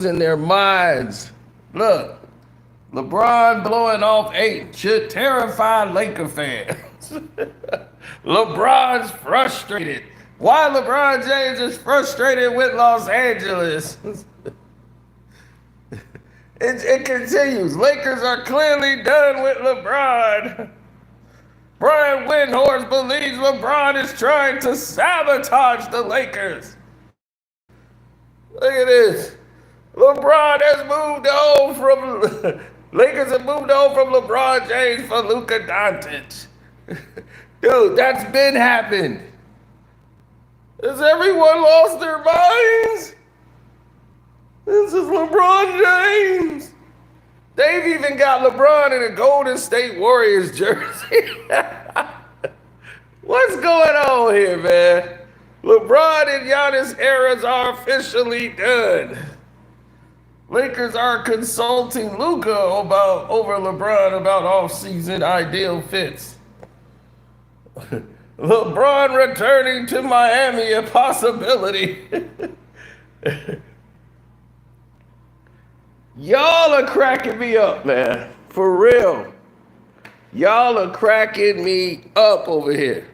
losing their minds. Look, LeBron blowing off 8 should terrify Laker fans. LeBron's frustrated. Why LeBron James is frustrated with Los Angeles? It continues. Lakers are clearly done with LeBron. Brian Windhorst believes LeBron is trying to sabotage the Lakers. Look at this. LeBron has moved on from Lakers have moved on from LeBron James for Luka Doncic. Dude, that's been happened. Has everyone lost their minds? This is LeBron James. They've even got LeBron in a Golden State Warriors jersey. What's going on here, man? LeBron and Giannis eras are officially done. Lakers are consulting Luka over LeBron about off-season ideal fits. LeBron returning to Miami, a possibility. Y'all are cracking me up, man. For real. Y'all are cracking me up over here.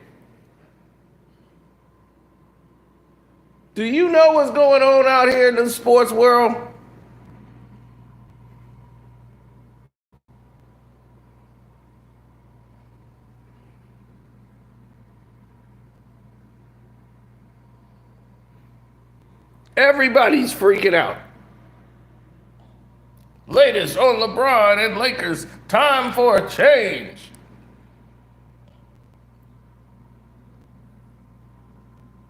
Do you know what's going on out here in the sports world? Everybody's freaking out. Latest on LeBron and Lakers, time for a change.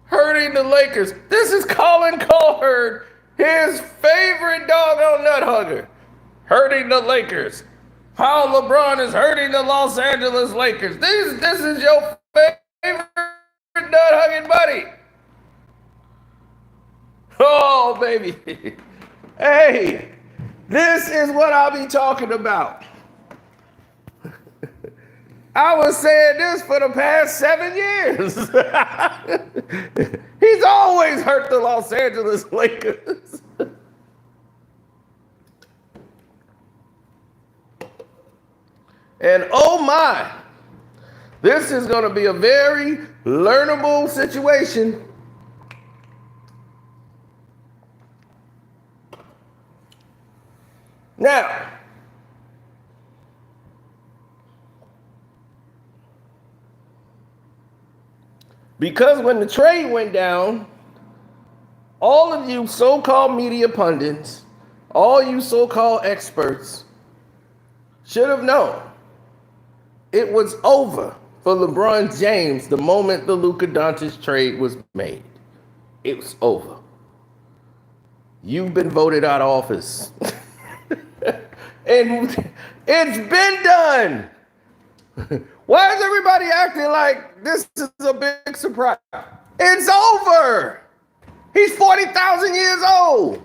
Hurting the Lakers. This is Colin Cowherd, his favorite doggone nut hugger. Hurting the Lakers. How LeBron is hurting the Los Angeles Lakers. This is your favorite nut hugging buddy. Oh, baby. Hey. This is what I'll be talking about. I was saying this for the past 7 years. He's always hurt the Los Angeles Lakers. And oh my, this is going to be a very learnable situation. Now, because when the trade went down, all of you so-called media pundits, all you so-called experts should have known it was over for LeBron James the moment the Luka Doncic trade was made. It was over. You've been voted out of office. And it's been done. Why is everybody acting like this is a big surprise? It's over. He's 40,000 years old.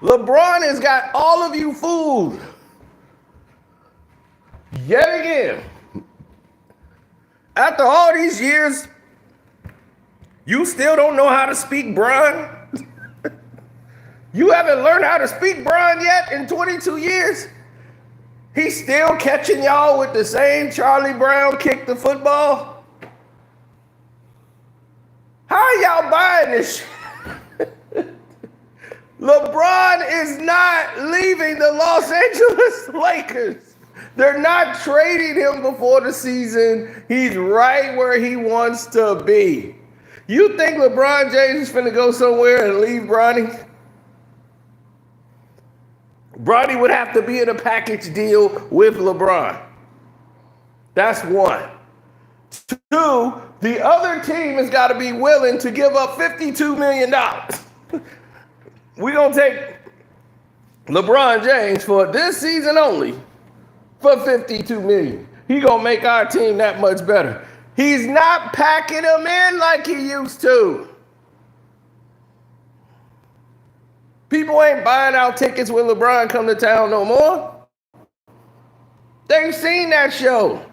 LeBron has got all of you fooled. Yet again, after all these years, you still don't know how to speak Bron? You haven't learned how to speak Bron yet in 22 years? He's still catching y'all with the same Charlie Brown kick the football? How are y'all buying this shit? LeBron is not leaving the Los Angeles Lakers. They're not trading him before the season. He's right where he wants to be. You think LeBron James is finna go somewhere and leave Bronny? Bronny would have to be in a package deal with LeBron. That's one. Two, the other team has got to be willing to give up $52 million. We're going to take LeBron James for this season only for $52 million. He going to make our team that much better. He's not packing them in like he used to. People ain't buying out tickets when LeBron come to town no more. They've seen that show.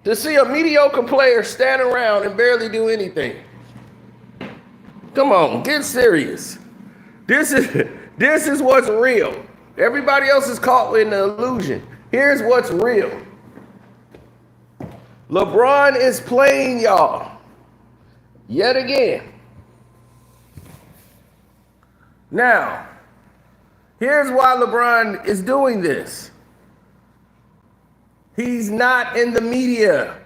To see a mediocre player stand around and barely do anything. Come on, get serious. This is what's real. Everybody else is caught in the illusion. Here's what's real. LeBron is playing y'all yet again. Now, here's why LeBron is doing this. He's not in the media.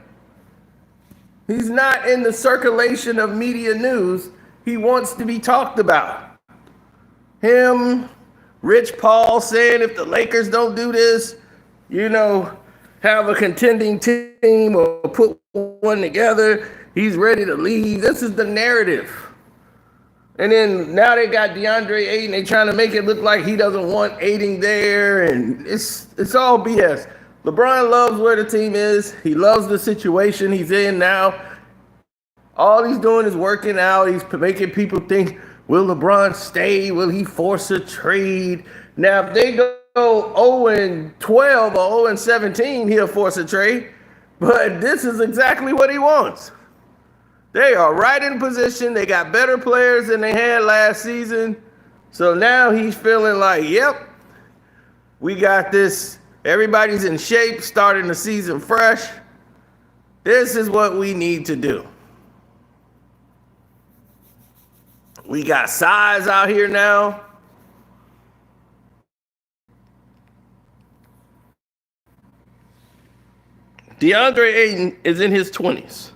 He's not in the circulation of media news. He wants to be talked about. Him, Rich Paul saying if the Lakers don't do this, have a contending team or put one together, he's ready to leave. This is the narrative. And then now they got DeAndre Ayton. They trying to make it look like he doesn't want Ayton there, and it's all BS. LeBron loves where the team is. He loves the situation he's in now. All he's doing is working out. He's making people think, will LeBron stay? Will he force a trade? Now, if they go 0-12 or 0-17, he'll force a trade. But this is exactly what he wants. They are right in position. They got better players than they had last season. So now he's feeling like, yep, we got this. Everybody's in shape, starting the season fresh. This is what we need to do. We got size out here now. DeAndre Ayton is in his 20s.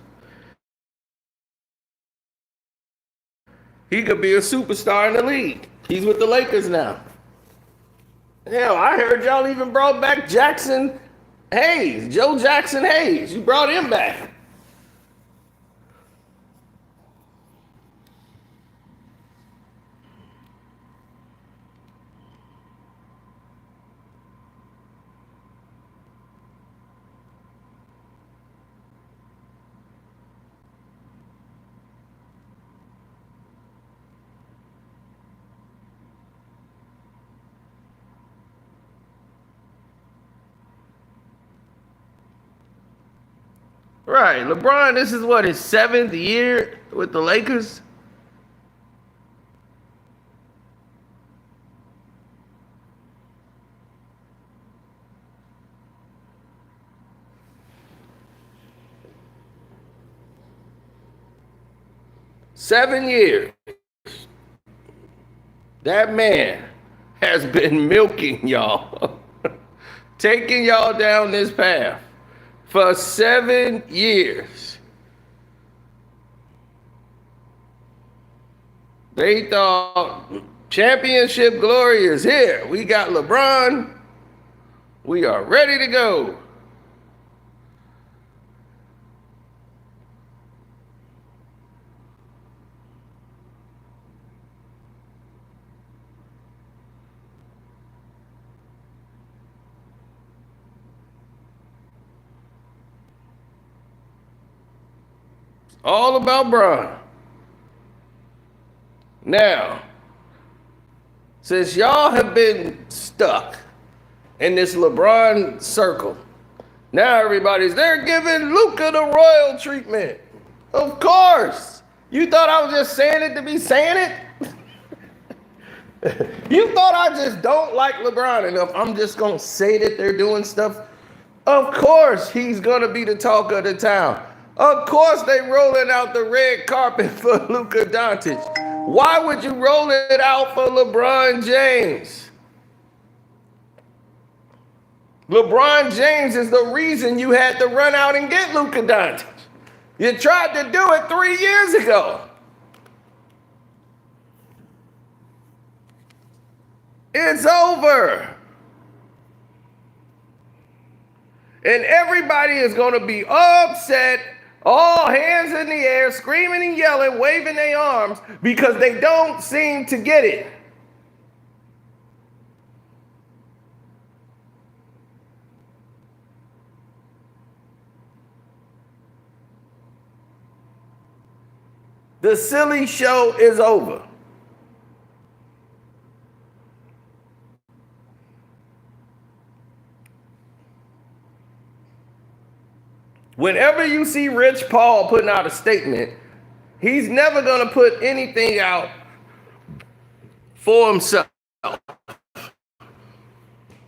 He could be a superstar in the league. He's with the Lakers now. Hell, I heard y'all even brought back Jackson Hayes, Joe Jackson Hayes. You brought him back. Right, LeBron, this is what, his 7th year with the Lakers? Seven years. That man has been milking y'all, taking y'all down this path for 7 years. They thought championship glory is here. We got LeBron. We are ready to go. All about Bron. Now, since y'all have been stuck in this LeBron circle, now everybody's there giving Luka the royal treatment. Of course. You thought I was just saying it to be saying it? You thought I just don't like LeBron enough. I'm just going to say that they're doing stuff. Of course he's going to be the talk of the town. Of course they rolling out the red carpet for Luka Doncic. Why would you roll it out for LeBron James? LeBron James is the reason you had to run out and get Luka Doncic. You tried to do it 3 years ago. It's over. And everybody is going to be upset, all hands in the air, screaming and yelling, waving their arms, because they don't seem to get it. The silly show is over. Whenever you see Rich Paul putting out a statement, he's never going to put anything out for himself.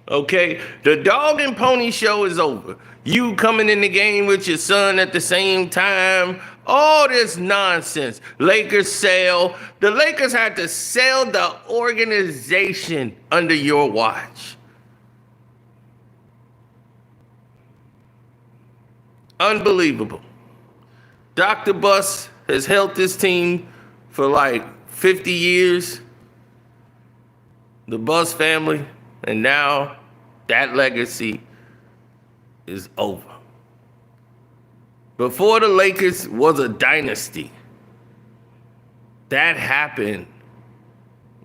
Okay? The dog and pony show is over. You coming in the game with your son at the same time. All this nonsense. Lakers sell. The Lakers had to sell the organization under your watch. Unbelievable. Dr. Buss has held this team for like 50 years. The Buss family. And now that legacy is over. Before the Lakers was a dynasty, that happened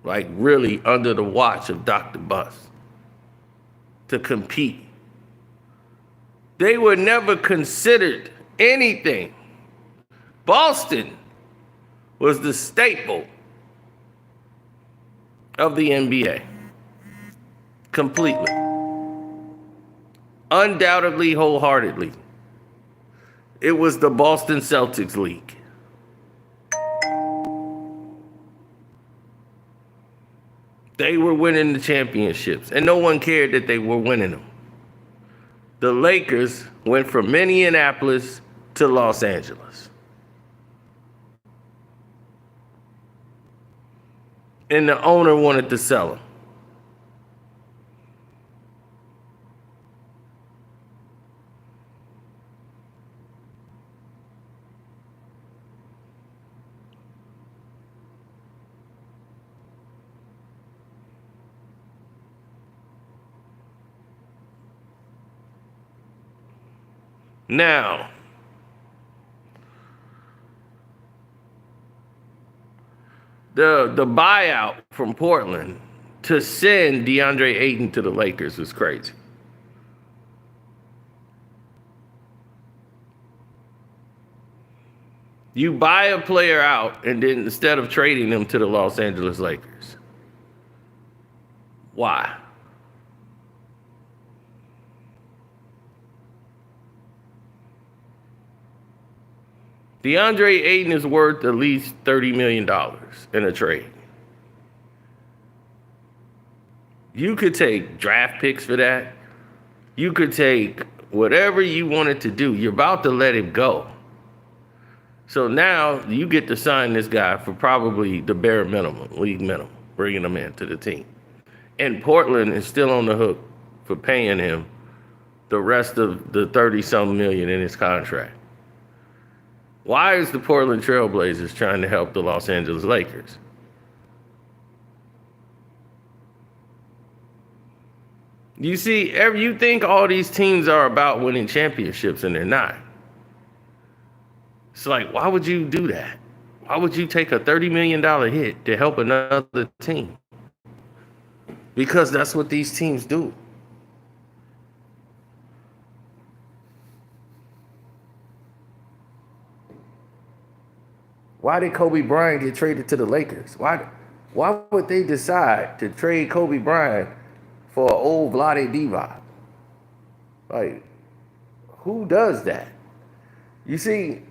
like really under the watch of Dr. Buss to compete. They were never considered anything. Boston was the staple of the NBA. Completely. Undoubtedly, wholeheartedly. It was the Boston Celtics League. They were winning the championships, and no one cared that they were winning them. The Lakers went from Minneapolis to Los Angeles. And the owner wanted to sell them. Now, the buyout from Portland to send DeAndre Ayton to the Lakers was crazy. You buy a player out and then instead of trading them to the Los Angeles Lakers. Why? DeAndre Ayton is worth at least $30 million in a trade. You could take draft picks for that. You could take whatever you wanted to do. You're about to let him go. So now you get to sign this guy for probably the bare minimum, league minimum, bringing him into the team. And Portland is still on the hook for paying him the rest of the 30-something million in his contract. Why is the Portland Trailblazers trying to help the Los Angeles Lakers? You see, you think all these teams are about winning championships, and they're not. It's like, why would you do that? Why would you take a $30 million hit to help another team? Because that's what these teams do. Why did Kobe Bryant get traded to the Lakers? Why would they decide to trade Kobe Bryant for an old Vlade Djvlad? Like, who does that? You see,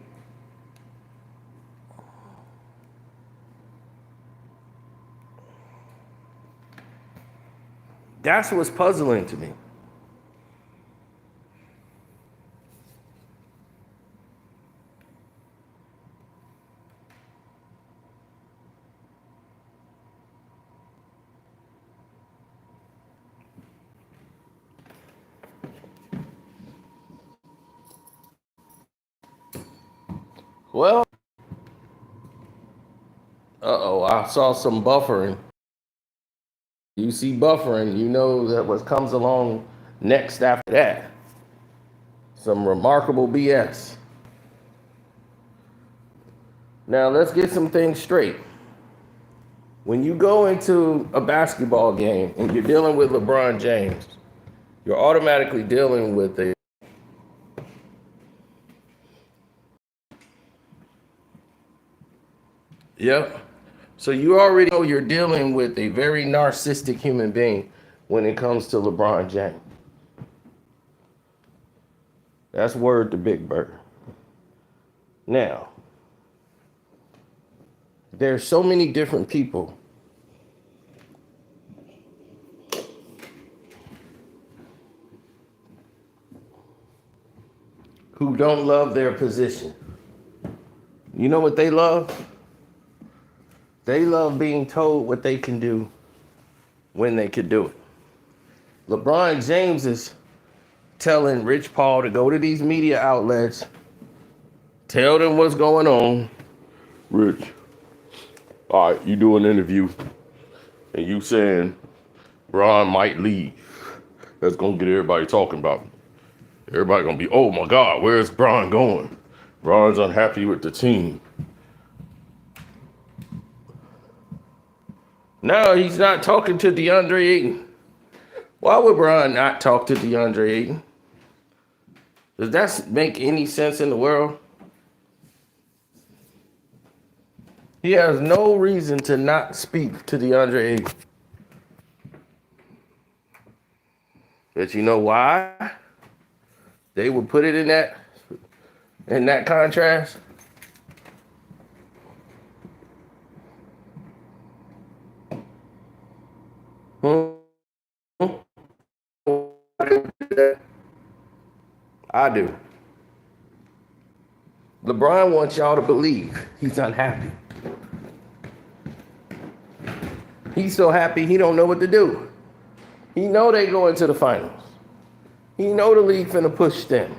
that's what's puzzling to me. Well, I saw some buffering. You see buffering, you know that what comes along next after that. Some remarkable BS. Now, let's get some things straight. When you go into a basketball game and you're dealing with LeBron James, you're automatically dealing with a Yep. So you already know you're dealing with a very narcissistic human being when it comes to LeBron James. That's word to Big Bird. Now, there's so many different people who don't love their position. You know what they love? They love being told what they can do when they can do it. LeBron James is telling Rich Paul to go to these media outlets, tell them what's going on. Rich, all right, you do an interview, and you saying Bron might leave. That's gonna get everybody talking about it. Everybody gonna be, oh my God, where's Bron going? Bron's unhappy with the team. No, he's not talking to DeAndre Ayton. Why would Bron not talk to DeAndre Ayton? Does that make any sense in the world? He has no reason to not speak to DeAndre Ayton. But you know why? They would put it in that contrast. I do. LeBron wants y'all to believe he's unhappy. He's so happy he don't know what to do. He know they go into the finals. He know the league finna push them.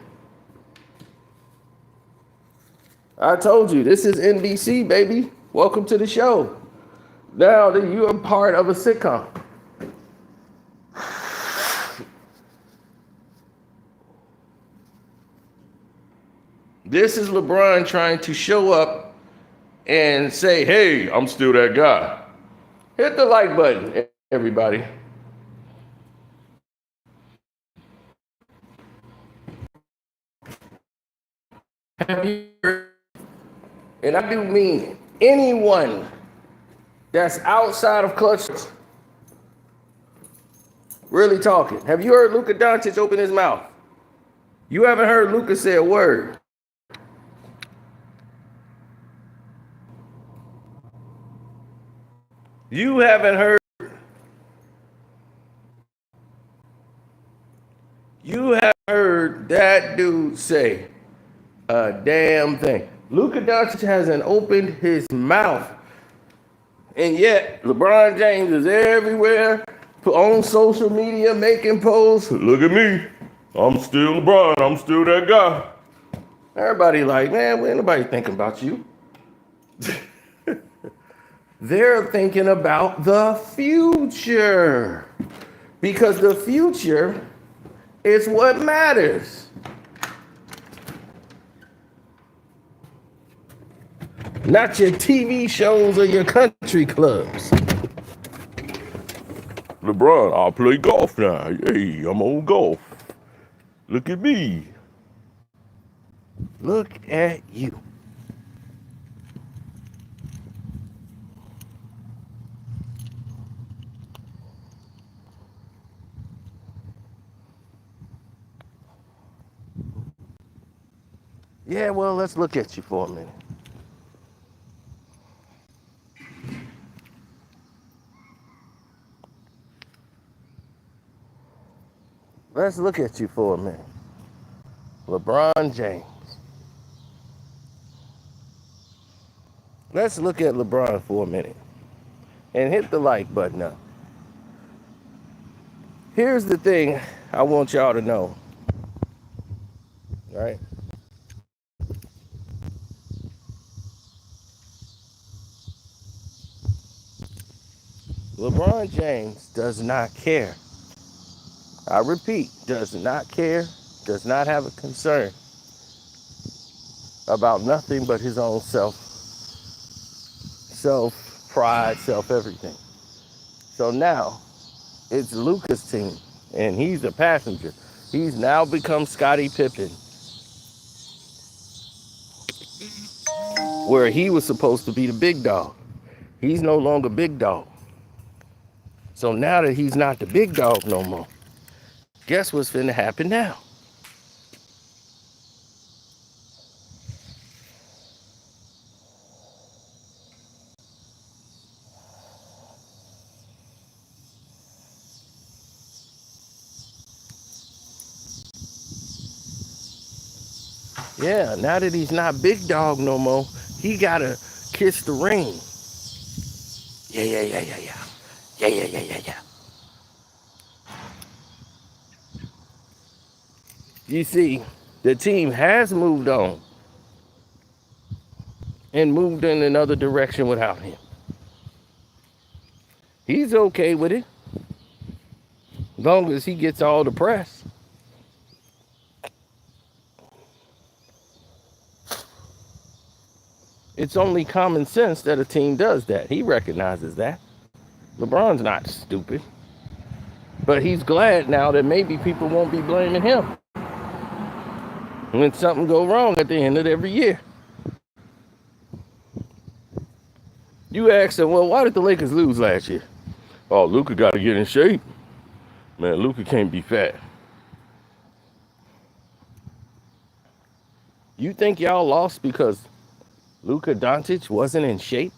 I told you, this is NBC, baby. Welcome to the show. Now that you're a part of a sitcom. This is LeBron trying to show up and say, hey, I'm still that guy. Hit the like button, everybody. Have you heard, and I do mean anyone that's outside of clutch really talking. Have you heard Luka Doncic open his mouth? You haven't heard Luka say a word. You haven't heard that dude say a damn thing. Luka Doncic hasn't opened his mouth. And yet, LeBron James is everywhere on social media making posts. Look at me. I'm still LeBron. I'm still that guy. Everybody like, man, ain't nobody thinking about you. They're thinking about the future. Because the future is what matters. Not your TV shows or your country clubs. LeBron, I'll play golf now. Hey, I'm on golf. Look at me. Look at you. Yeah, well, let's look at you for a minute. Let's look at you for a minute. LeBron James. Let's look at LeBron for a minute and hit the like button up. Here's the thing I want y'all to know, right? LeBron James does not care. I repeat, does not care, does not have a concern about nothing but his own self-pride, self-everything. So now, it's Luka's team, and he's a passenger. He's now become Scottie Pippen, where he was supposed to be the big dog. He's no longer big dog. So now that he's not the big dog no more, guess what's finna happen now? Yeah, now that he's not big dog no more, he gotta kiss the ring. Yeah, yeah, yeah, yeah, yeah. Yeah, yeah, yeah, yeah, yeah. You see, the team has moved on and moved in another direction without him. He's okay with it, as long as he gets all the press. It's only common sense that a team does that. He recognizes that. LeBron's not stupid. But he's glad now that maybe people won't be blaming him when something go wrong at the end of every year. You ask them, well, why did the Lakers lose last year? Oh, Luka got to get in shape. Man, Luka can't be fat. You think y'all lost because Luka Doncic wasn't in shape?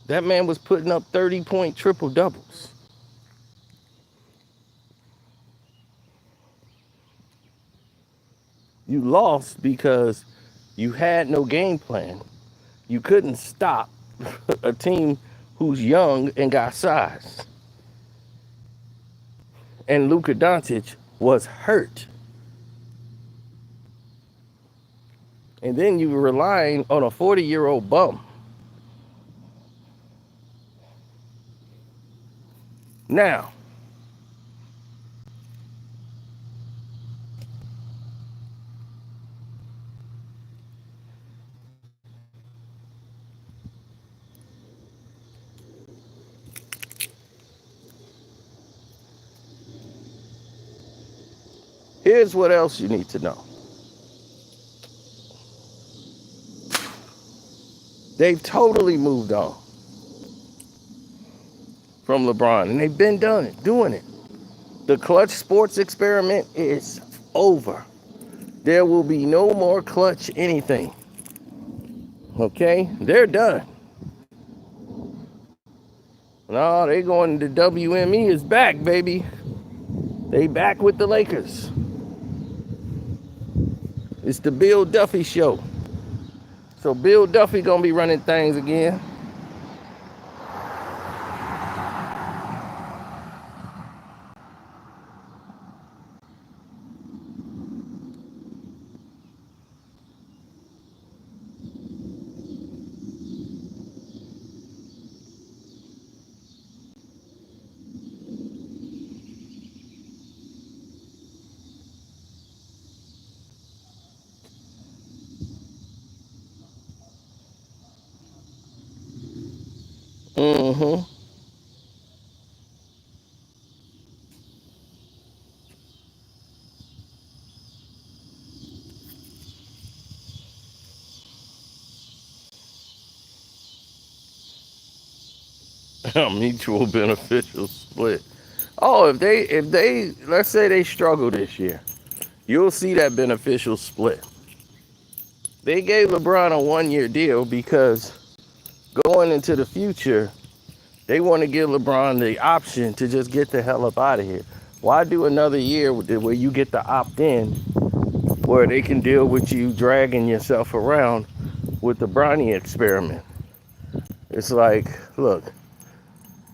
That man was putting up 30-point triple doubles. You lost because you had no game plan. You couldn't stop a team who's young and got size. And Luka Doncic was hurt. And then you were relying on a 40-year-old bum. Now, here's what else you need to know. They've totally moved on from LeBron, and they've been doing it. The clutch sports experiment is over. There will be no more clutch anything. Okay? They're done. No, they going to WME is back, baby. They back with the Lakers. It's the Bill Duffy show. So Bill Duffy gonna be running things again. Mm-hmm. A mutual beneficial split. Oh, if they let's say they struggle this year, you'll see that beneficial split. They gave LeBron a 1-year deal because going into the future, they want to give LeBron the option to just get the hell up out of here. Why do another year where you get to opt in, where they can deal with you dragging yourself around with the Bronny experiment? It's like, look,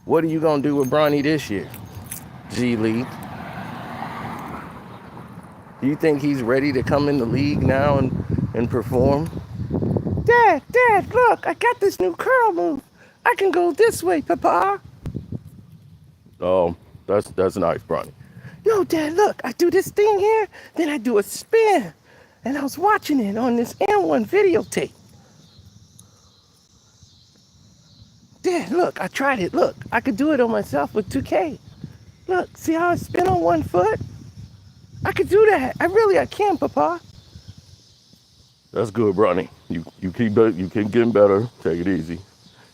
what are you going to do with Bronny this year, Djvlad? Do you think he's ready to come in the league now and perform? Dad, look, I got this new curl move. I can go this way, Papa. Oh, that's nice, Bronny. No, Dad, look, I do this thing here, then I do a spin. And I was watching it on this M1 videotape. Dad, look, I tried it. Look, I could do it on myself with 2K. Look, see how I spin on one foot? I could do that. I can, Papa. That's good, Bronny. You keep getting better. Take it easy.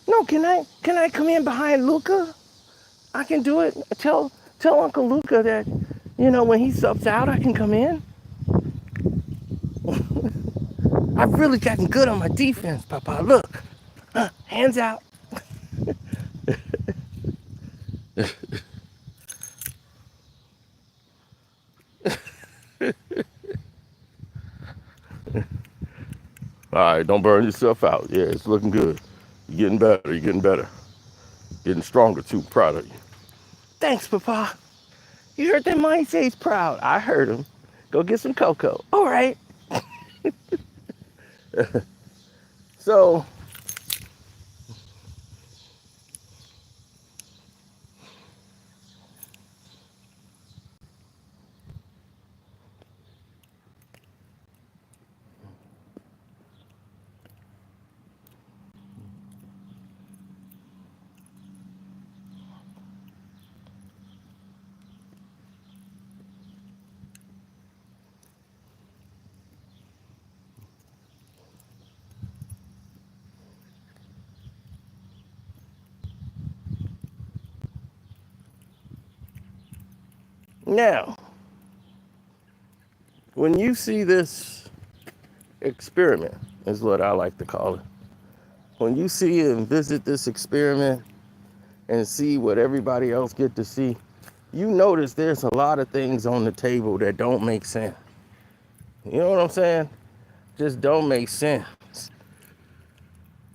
No, can I come in behind Luka? I can do it. Tell Uncle Luka that, when he subs out, I can come in. I've really gotten good on my defense, Papa. Look, hands out. All right, don't burn yourself out. Yeah, it's looking good. You're getting better. You're getting better. Getting stronger too. Proud of you. Thanks, Papa. You heard that man say he's proud. I heard him. Go get some cocoa. All right. So now, when you see this experiment, is what I like to call it. When you see and visit this experiment and see what everybody else get to see, you notice there's a lot of things on the table that don't make sense. You know what I'm saying? Just don't make sense.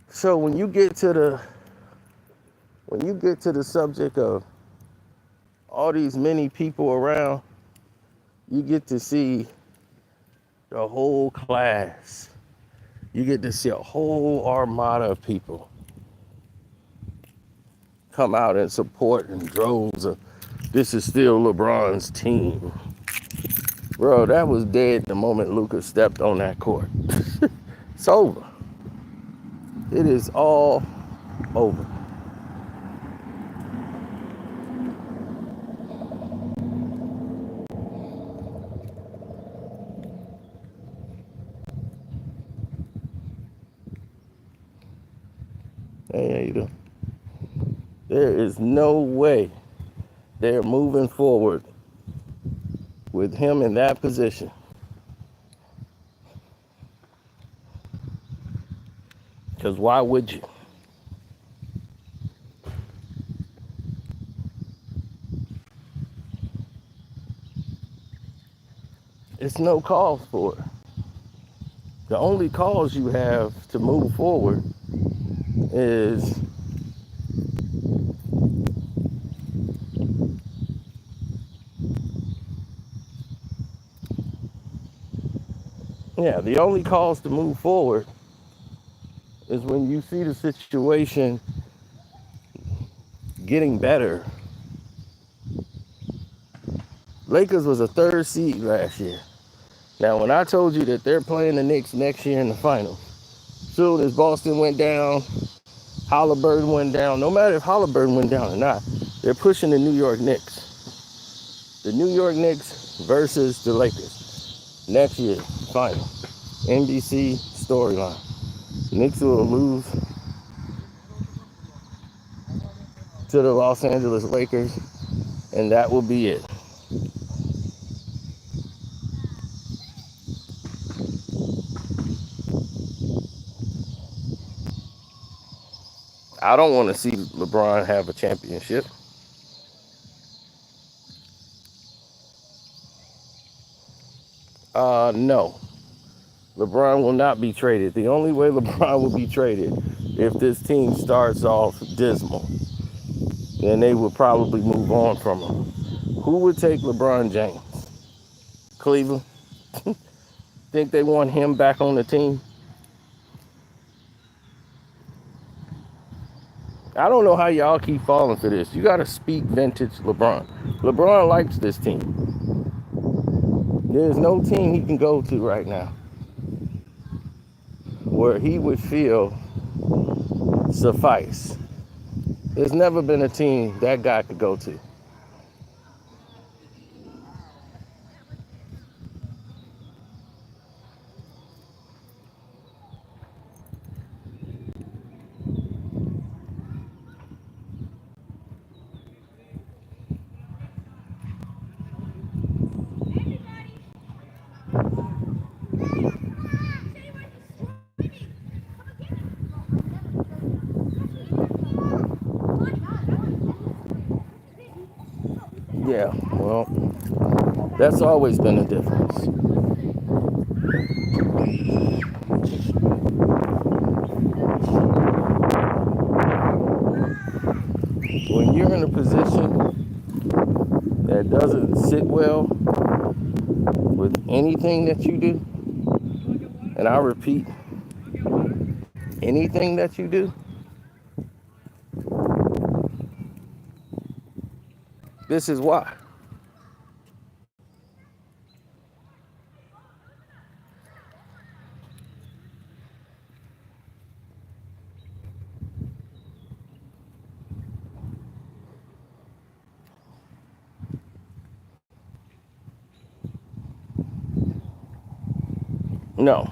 So when you get to the subject of all these many people around, you get to see the whole class. You get to see a whole armada of people come out and support in droves of, this is still LeBron's team. Bro, that was dead the moment Luka stepped on that court. It's over. It is all over. Hey, how you doing? There is no way they're moving forward with him in that position. Because why would you? It's no cause for it. The only cause you have to move forward is the only cause to move forward is when you see the situation getting better. Lakers was a 3rd seed last year. Now, when I told you that they're playing the Knicks next year in the finals, soon as Boston went down, Halliburton went down, no matter if Halliburton went down or not, they're pushing the New York Knicks. The New York Knicks versus the Lakers next year, final. NBC storyline. Knicks will lose to the Los Angeles Lakers, and that will be it. I don't want to see LeBron have a championship. No. LeBron will not be traded. The only way LeBron will be traded if this team starts off dismal, then they would probably move on from him. Who would take LeBron James? Cleveland? Think they want him back on the team? I don't know how y'all keep falling for this. You got to speak vintage LeBron. LeBron likes this team. There's no team he can go to right now where he would feel suffice. There's never been a team that guy could go to. Yeah, well, that's always been a difference. a position that doesn't sit well with anything that you do, and I repeat, anything that you do, this is why. No.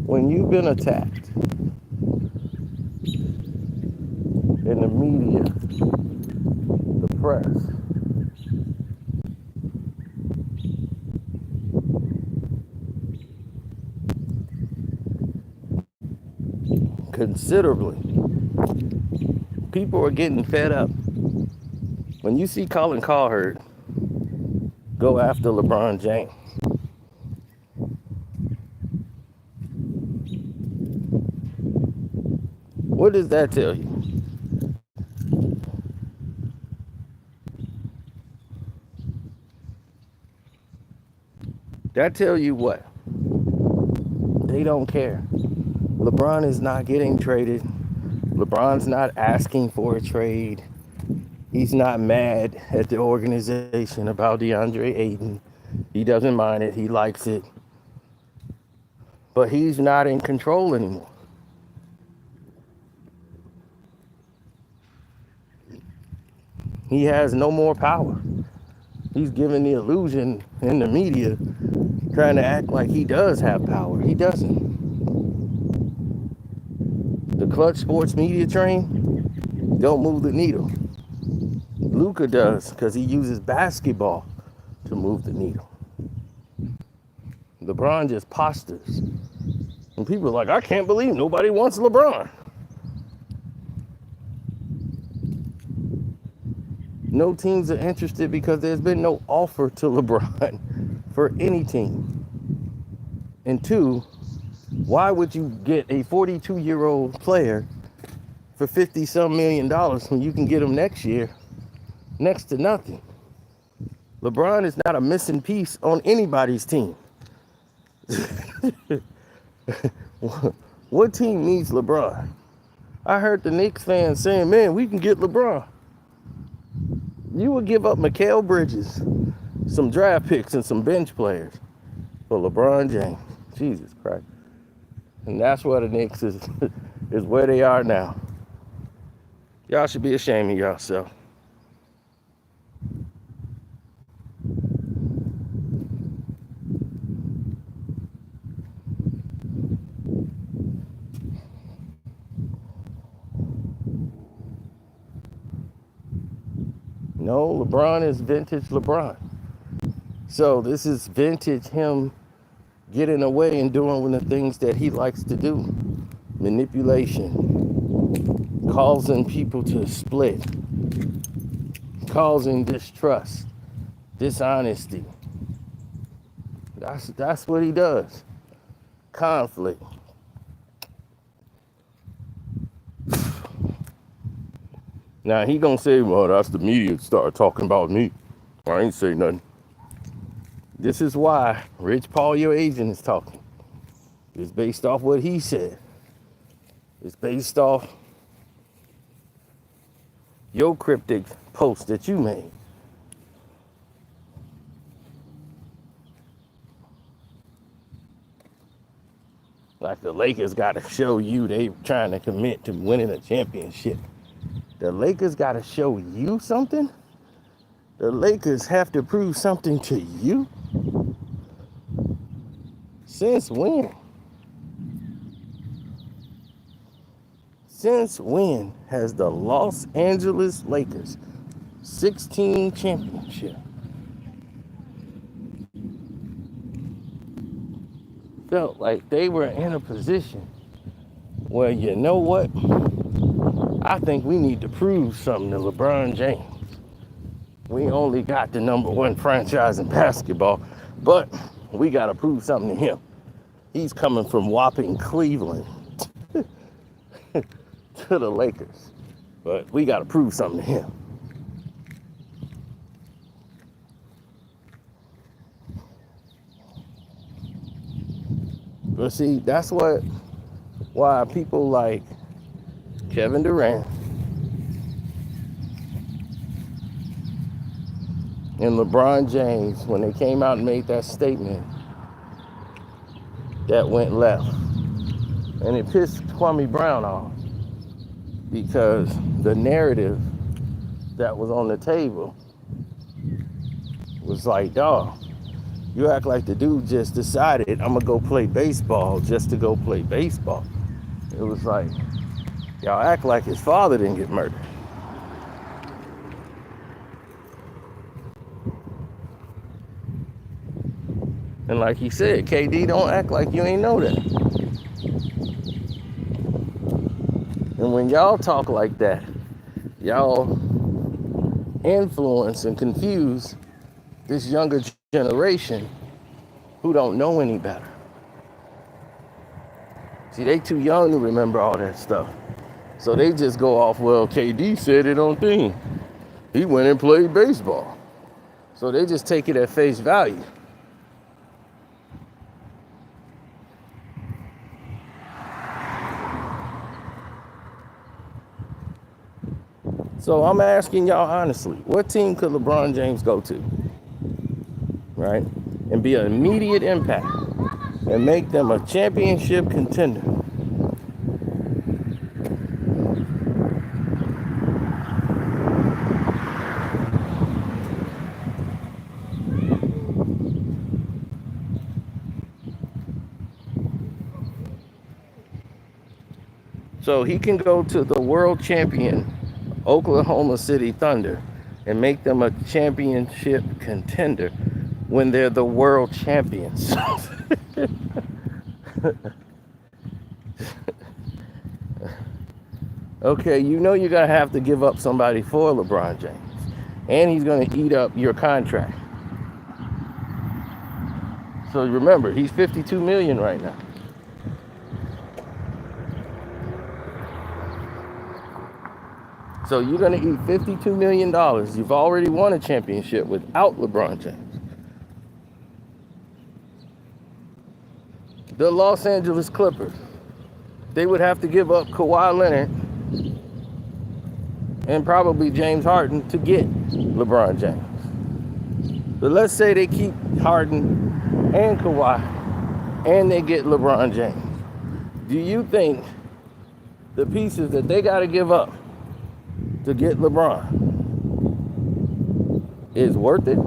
When you've been attacked in the media, the press, considerably, people are getting fed up. When you see Colin Cowherd go after LeBron James, what does that tell you? That tell you what? They don't care. LeBron is not getting traded. LeBron's not asking for a trade. He's not mad at the organization about DeAndre Ayton. He doesn't mind it. He likes it. But he's not in control anymore. He has no more power. He's given the illusion in the media, trying to act like he does have power. He doesn't. The Clutch Sports media train don't move the needle. Luka does, because he uses basketball to move the needle. LeBron just postures. And people are like, I can't believe nobody wants LeBron. No teams are interested because there's been no offer to LeBron for any team. And two, why would you get a 42-year-old player for $50-some million when you can get him next year next to nothing? LeBron is not a missing piece on anybody's team. What team needs LeBron? I heard the Knicks fans saying, man, we can get LeBron. You would give up Mikal Bridges, some draft picks, and some bench players for LeBron James. Jesus Christ. And that's where the Knicks is where they are now. Y'all should be ashamed of yourself. No, LeBron is vintage LeBron. So this is vintage him getting away and doing the things that he likes to do. Manipulation, causing people to split, causing distrust, dishonesty. That's what he does. Conflict. Now he gonna say, well, that's the media started talking about me. I ain't say nothing. This is why Rich Paul, your agent, is talking. It's based off what he said. It's based off your cryptic post that you made. Like the Lakers got to show you they trying to commit to winning a championship. The Lakers got to show you something? The Lakers have to prove something to you? Since when? Since when has the Los Angeles Lakers 16 championship. Felt like they were in a position where, you know what? I think we need to prove something to LeBron James. We only got the #1 franchise in basketball, but we got to prove something to him. He's coming from whopping Cleveland to the Lakers, but we got to prove something to him. But see, that's why people like Kevin Durant and LeBron James, when they came out and made that statement, that went left. And it pissed Kwame Brown off because the narrative that was on the table was like, dawg, you act like the dude just decided, I'm gonna go play baseball just to go play baseball. It was like, y'all act like his father didn't get murdered. And like he said, KD, don't act like you ain't know that. And when y'all talk like that, y'all influence and confuse this younger generation who don't know any better. See, they too young to remember all that stuff. So they just go off, well, KD said it on thing. He went and played baseball. So they just take it at face value. So I'm asking y'all honestly, what team could LeBron James go to, right? And be an immediate impact and make them a championship contender? So he can go to the world champion Oklahoma City Thunder and make them a championship contender when they're the world champions. Okay, you know you're going to have to give up somebody for LeBron James. And he's going to eat up your contract. So remember, he's $52 million right now. So you're going to eat $52 million. You've already won a championship without LeBron James. The Los Angeles Clippers, they would have to give up Kawhi Leonard and probably James Harden to get LeBron James. But let's say they keep Harden and Kawhi and they get LeBron James. Do you think the pieces that they got to give up to get LeBron is worth it?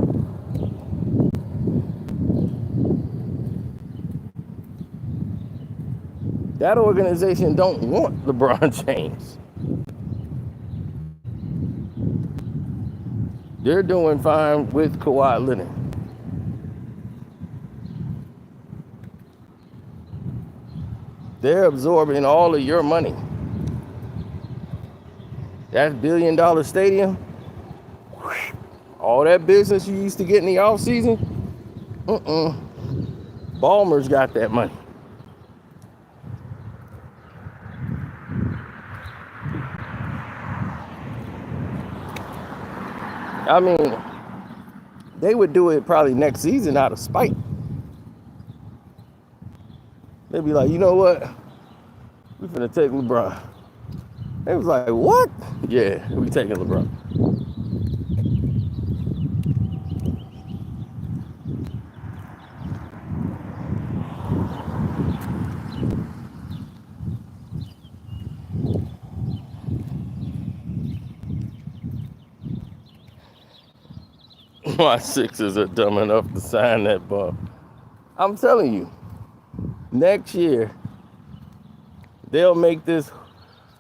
That organization don't want LeBron James. They're doing fine with Kawhi Leonard. They're absorbing all of your money. That $1 billion stadium, all that business you used to get in the off season, Ballmer's got that money. I mean, they would do it probably next season out of spite. They'd be like, you know what? We're finna take LeBron. They was like, what? Yeah, we taking LeBron. My Sixers are dumb enough to sign that ball. I'm telling you, next year, they'll make this,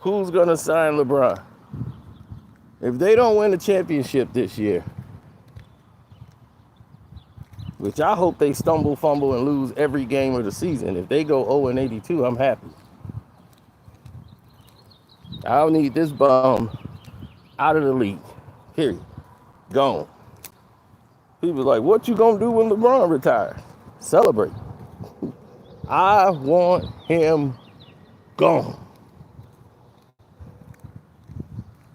who's going to sign LeBron? If they don't win a championship this year, which I hope they stumble, fumble, and lose every game of the season. If they go 0-82, I'm happy. I don't need this bum out of the league. Period. Gone. People like, what you gonna do when LeBron retires? Celebrate. I want him gone.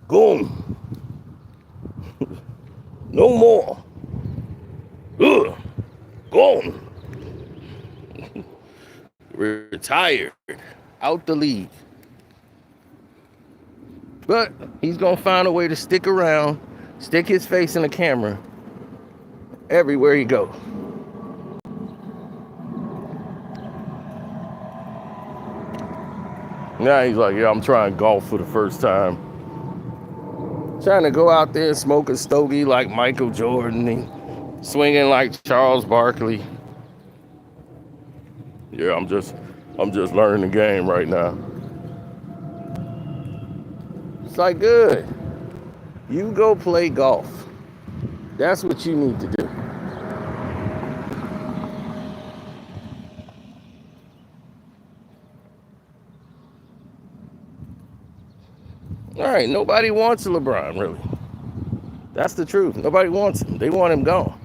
Gone. No more. Ugh. Gone. Retired. Out the league. But he's gonna find a way to stick around, stick his face in the camera everywhere he goes. Now he's like, yeah, I'm trying golf for the first time. Trying to go out there and smoke a stogie like Michael Jordan and swinging like Charles Barkley. Yeah, I'm just learning the game right now. It's like, good. You go play golf. That's what you need to do. All right, nobody wants LeBron, really. That's the truth. Nobody wants him. They want him gone.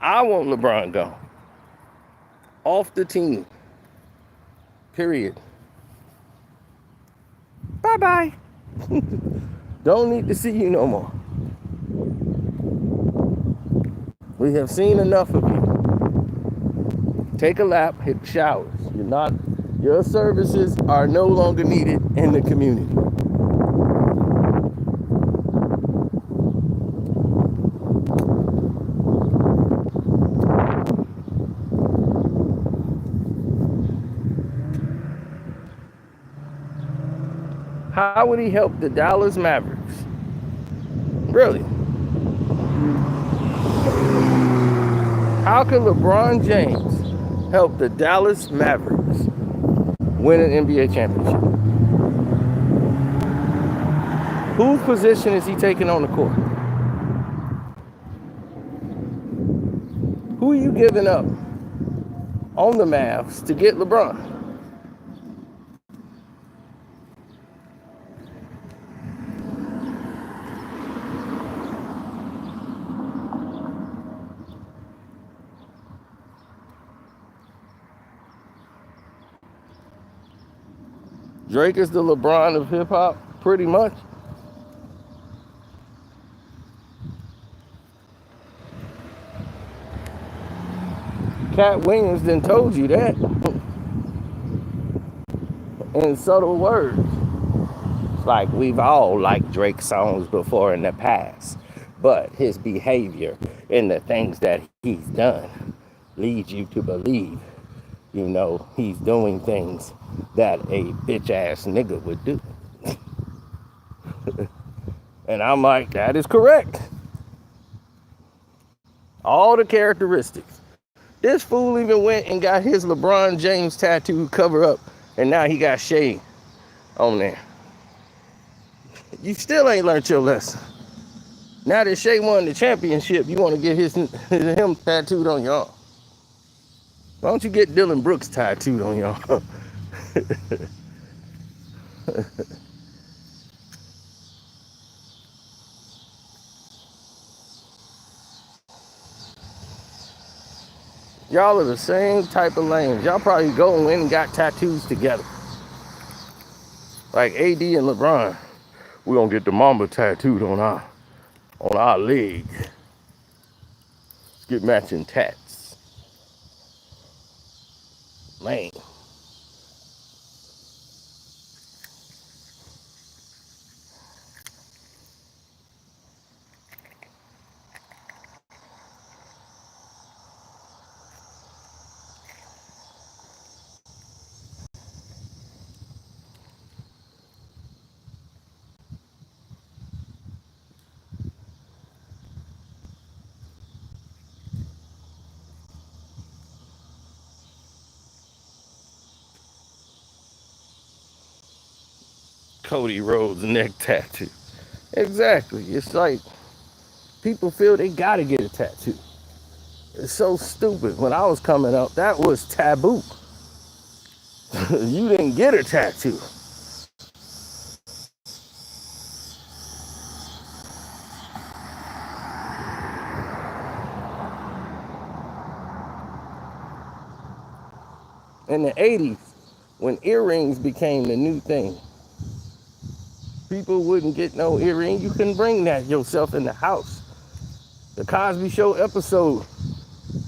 I want LeBron gone. Off the team. Period. Bye-bye. Don't need to see you no more. We have seen enough of you. Take a lap, hit the showers. Your services are no longer needed in the community. How would he help the Dallas Mavericks? Really? How can LeBron James help the Dallas Mavericks win an NBA championship? Whose position is he taking on the court? Who are you giving up on the Mavs to get LeBron? Drake is the LeBron of hip-hop, pretty much. Cat Williams done told you that in subtle words. It's like, we've all liked Drake songs before in the past, but his behavior and the things that he's done leads you to believe, he's doing things that a bitch-ass nigga would do. And I'm like, that is correct. All the characteristics. This fool even went and got his LeBron James tattoo cover up, and now he got shade on there. You still ain't learned your lesson. Now that Shea won the championship, you want to get him tattooed on your arm. Why don't you get Dylan Brooks tattooed on your arm? Y'all are the same type of lames. Y'all probably go and went and got tattoos together. Like AD and LeBron. We're gonna get the Mamba tattooed on our leg. Let's get matching tats. Lame. Cody Rhodes neck tattoo. Exactly. It's like people feel they gotta get a tattoo. It's so stupid. When I was coming up, that was taboo. You didn't get a tattoo. In the 80s, when earrings became the new thing, people wouldn't get no earring. You couldn't bring that yourself in the house. The Cosby Show episode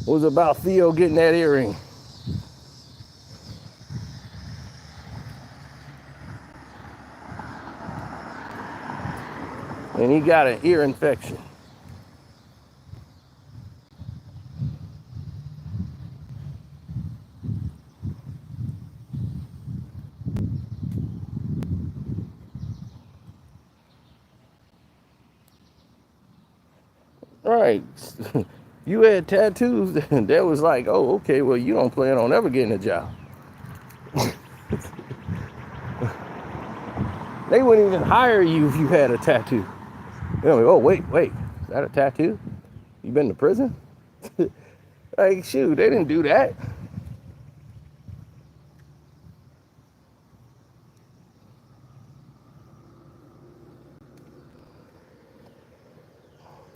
was about Theo getting that earring. And he got an ear infection. Right. You had tattoos that was like, oh, okay, well, you don't plan on ever getting a job. They wouldn't even hire you if you had a tattoo. They're like, oh, wait, is that a tattoo? You been to prison? Like, shoot, they didn't do that.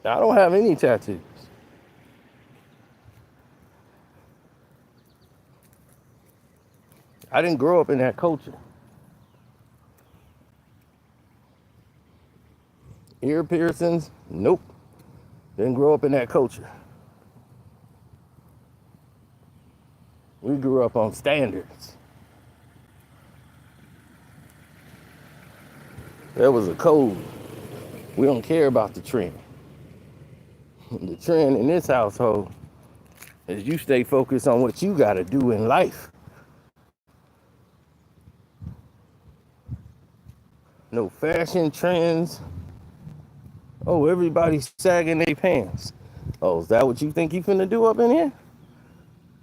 I don't have any tattoos. I didn't grow up in that culture. Ear piercings? Nope. Didn't grow up in that culture. We grew up on standards. There was a code. We don't care about the trend. The trend in this household is you stay focused on what you got to do in life. No fashion trends. Oh, everybody's sagging their pants. Oh, is that what you think you finna do up in here?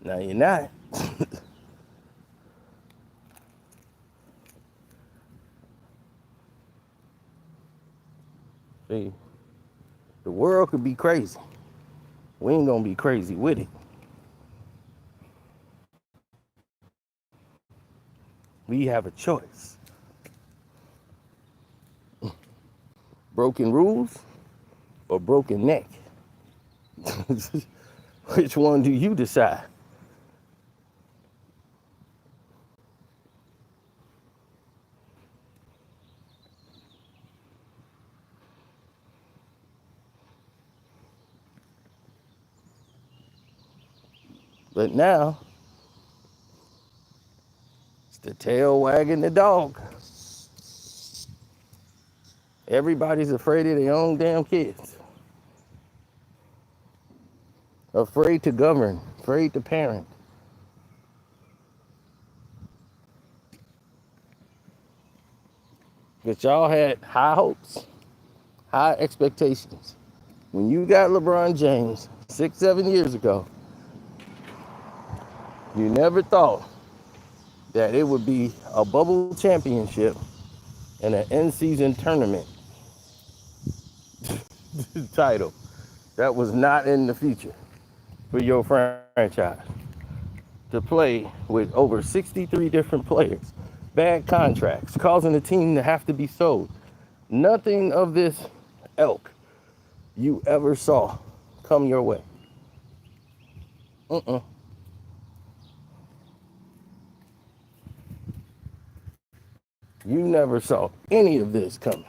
No, you're not. See, the world could be crazy. We ain't gonna be crazy with it. We have a choice. Broken rules or broken neck? Which one do you decide? But now, it's the tail wagging the dog. Everybody's afraid of their own damn kids. Afraid to govern, afraid to parent. But y'all had high hopes, high expectations. When you got LeBron James 6-7 years ago, you never thought that it would be a bubble championship and an in-season tournament title. That was not in the future for your franchise. To play with over 63 different players, bad contracts, causing the team to have to be sold. Nothing of this ilk you ever saw come your way. You never saw any of this coming.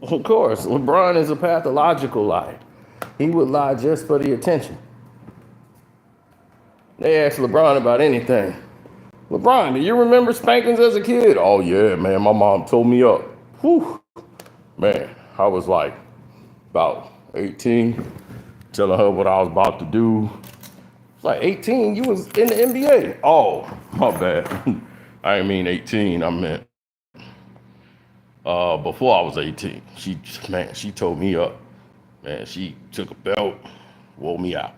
Of course, LeBron is a pathological liar. He would lie just for the attention. They asked LeBron about anything. LeBron, do you remember spankings as a kid? Oh yeah, man, my mom told me up. Whew. Man, I was like about 18. telling her what I was about to do. It's like 18, you was in the NBA. Oh, my bad. I didn't mean 18, I meant before I was 18. She told me up. Man, she took a belt, wore me out.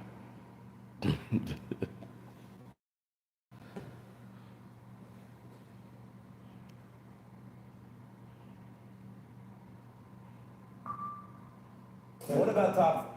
What about top?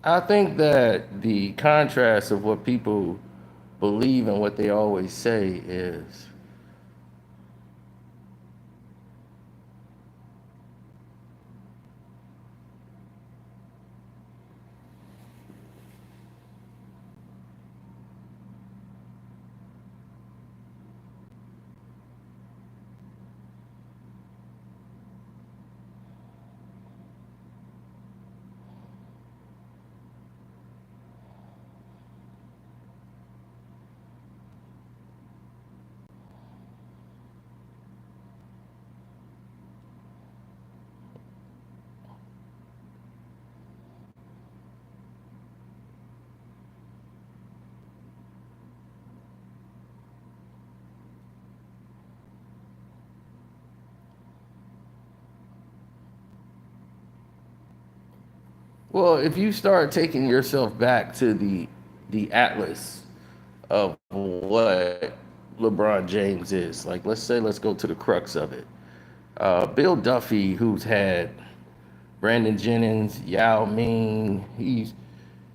I think that the contrast of what people believe and what they always say is well, if you start taking yourself back to the atlas of what LeBron James is, like let's go to the crux of it. Bill Duffy, who's had Brandon Jennings, Yao Ming,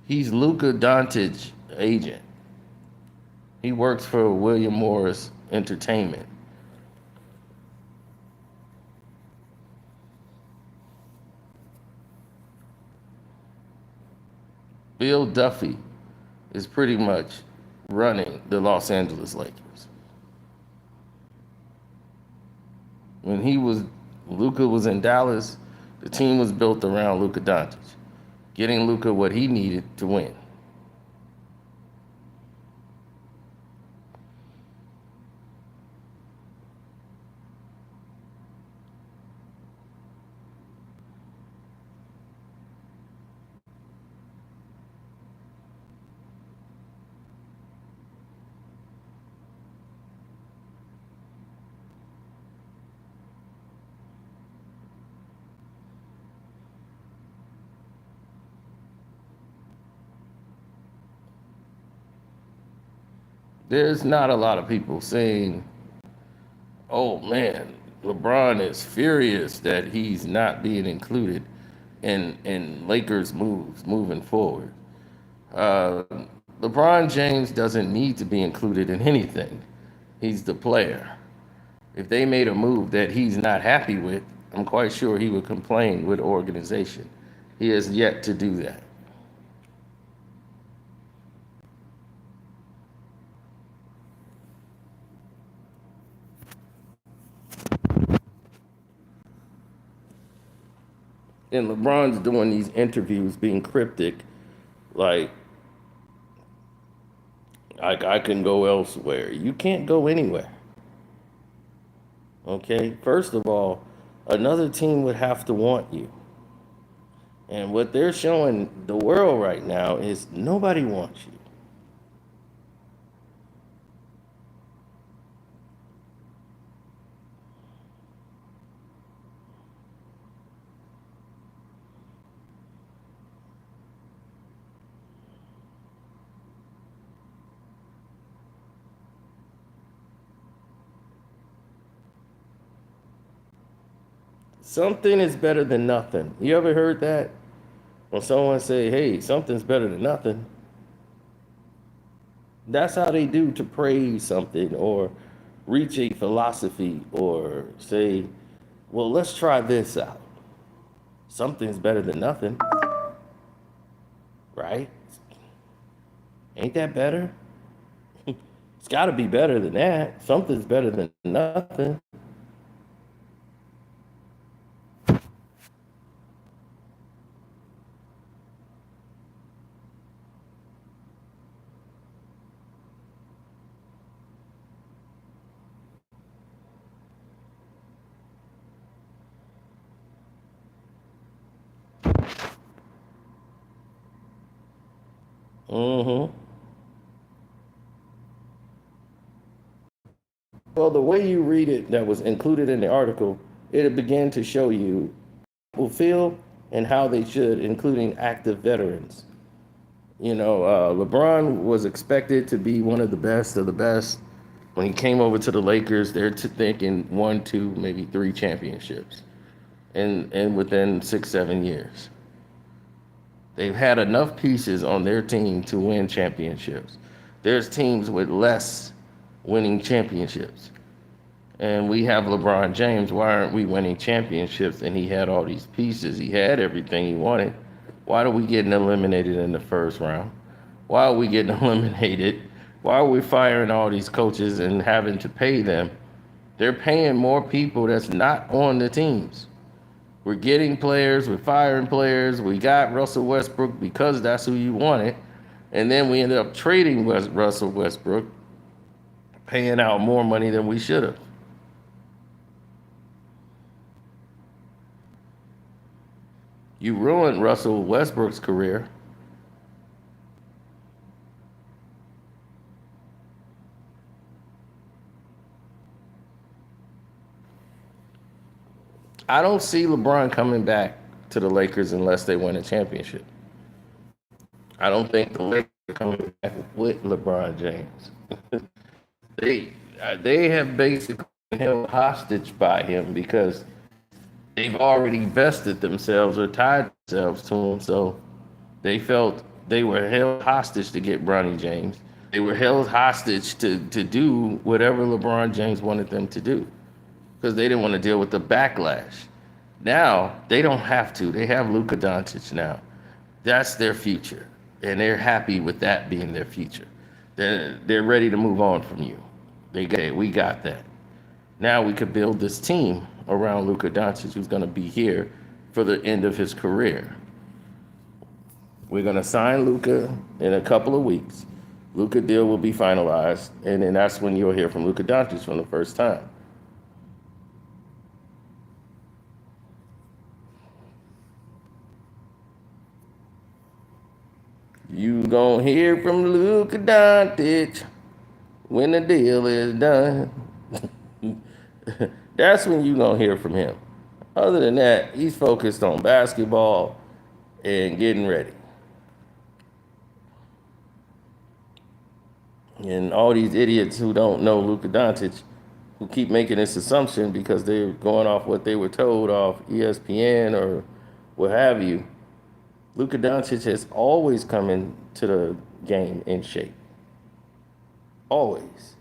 he's Luka Doncic agent. He works for William Morris Entertainment. Bill Duffy is pretty much running the Los Angeles Lakers. When Luka was in Dallas, the team was built around Luka Doncic, getting Luka what he needed to win. There's not a lot of people saying, oh man, LeBron is furious that he's not being included in Lakers moves moving forward. Uh, LeBron James doesn't need to be included in anything. He's the player. If they made a move that he's not happy with, I'm quite sure he would complain with the organization. He has yet to do that. And LeBron's doing these interviews being cryptic, like I can go elsewhere. You can't go anywhere. Okay? First of all, another team would have to want you. And what they're showing the world right now is nobody wants you. Something is better than nothing. You ever heard that? When someone say, hey, something's better than nothing. That's how they do to praise something or reach a philosophy or say, well, let's try this out. Something's better than nothing, right? Ain't that better? It's got to be better than that. Something's better than nothing. Mm-hmm. Well, the way you read it, that was included in the article, it began to show you people feel and how they should, including active veterans. LeBron was expected to be one of the best of the best. When he came over to the Lakers, they're thinking one, two, maybe three championships, and within 6, 7 years, they've had enough pieces on their team to win championships. There's teams with less winning championships. And we have LeBron James. Why aren't we winning championships? And he had all these pieces. He had everything he wanted. Why are we getting eliminated in the first round? Why are we getting eliminated? Why are we firing all these coaches and having to pay them? They're paying more people that's not on the teams. We're getting players, we're firing players. We got Russell Westbrook because that's who you wanted. And then we ended up trading Russell Westbrook, paying out more money than we should have. You ruined Russell Westbrook's career. I don't see LeBron coming back to the Lakers unless they win a championship. I don't think the Lakers are coming back with LeBron James. They have basically been held hostage by him because they've already vested themselves or tied themselves to him. So they felt they were held hostage to get Bronny James. They were held hostage to do whatever LeBron James wanted them to do because they didn't want to deal with the backlash. Now they don't have to. They have Luka Doncic now. That's their future, and they're happy with that being their future. They're ready to move on from you. We got that. Now we could build this team around Luka Doncic, who's going to be here for the end of his career. We're going to sign Luka in a couple of weeks. Luka deal will be finalized, and then that's when you'll hear from Luka Doncic for the first time. You gonna hear from Luka Doncic when the deal is done. That's when you gonna hear from him. Other than that, he's focused on basketball and getting ready. And all these idiots who don't know Luka Doncic, who keep making this assumption because they're going off what they were told off ESPN or what have you. Luka Doncic has always come into the game in shape. Always.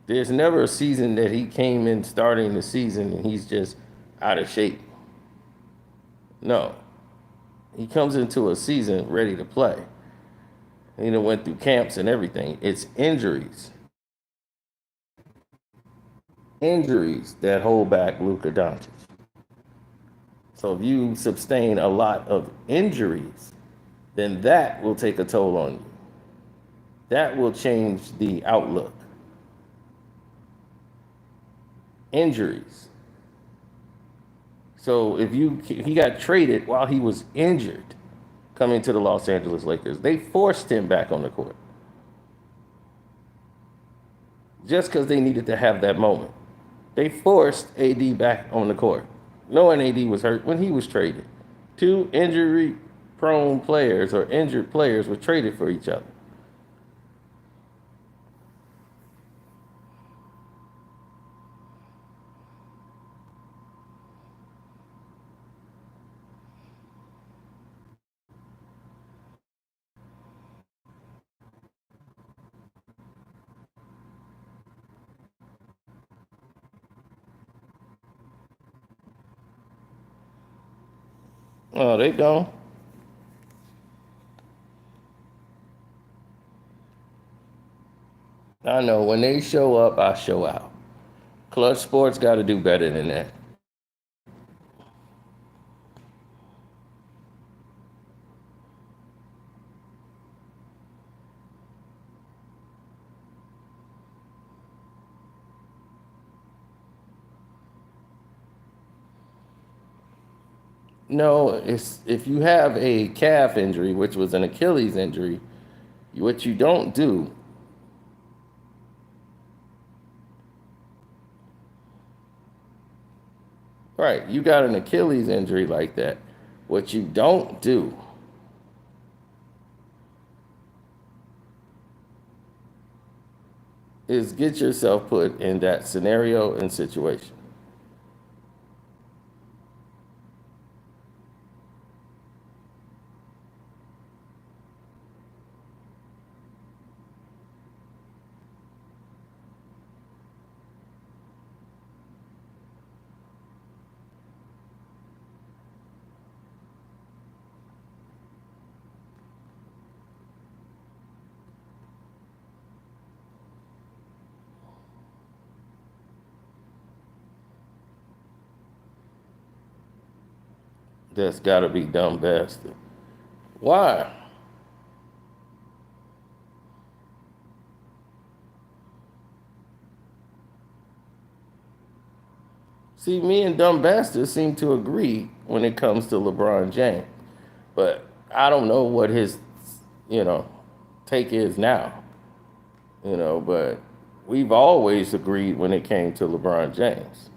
There's never a season that he came in starting the season and he's just out of shape. No. He comes into a season ready to play. He went through camps and everything. It's injuries. Injuries that hold back Luka Doncic. So if you sustain a lot of injuries, then that will take a toll on you. That will change the outlook. Injuries. So if he got traded while he was injured coming to the Los Angeles Lakers. They forced him back on the court. Just because they needed to have that moment. They forced AD back on the court, knowing AD was hurt when he was traded. Two injury-prone players or injured players were traded for each other. Oh, they gone. I know when they show up, I show out. Clutch Sports got to do better than that. No, it's if you have a calf injury, which was an Achilles injury, what you don't do, right? You got an Achilles injury like that. What you don't do is get yourself put in that scenario and situation. That's got to be dumb bastard. Why? See, me and dumb bastards seem to agree when it comes to LeBron James, but I don't know what his, you know, take is now. But we've always agreed when it came to LeBron James.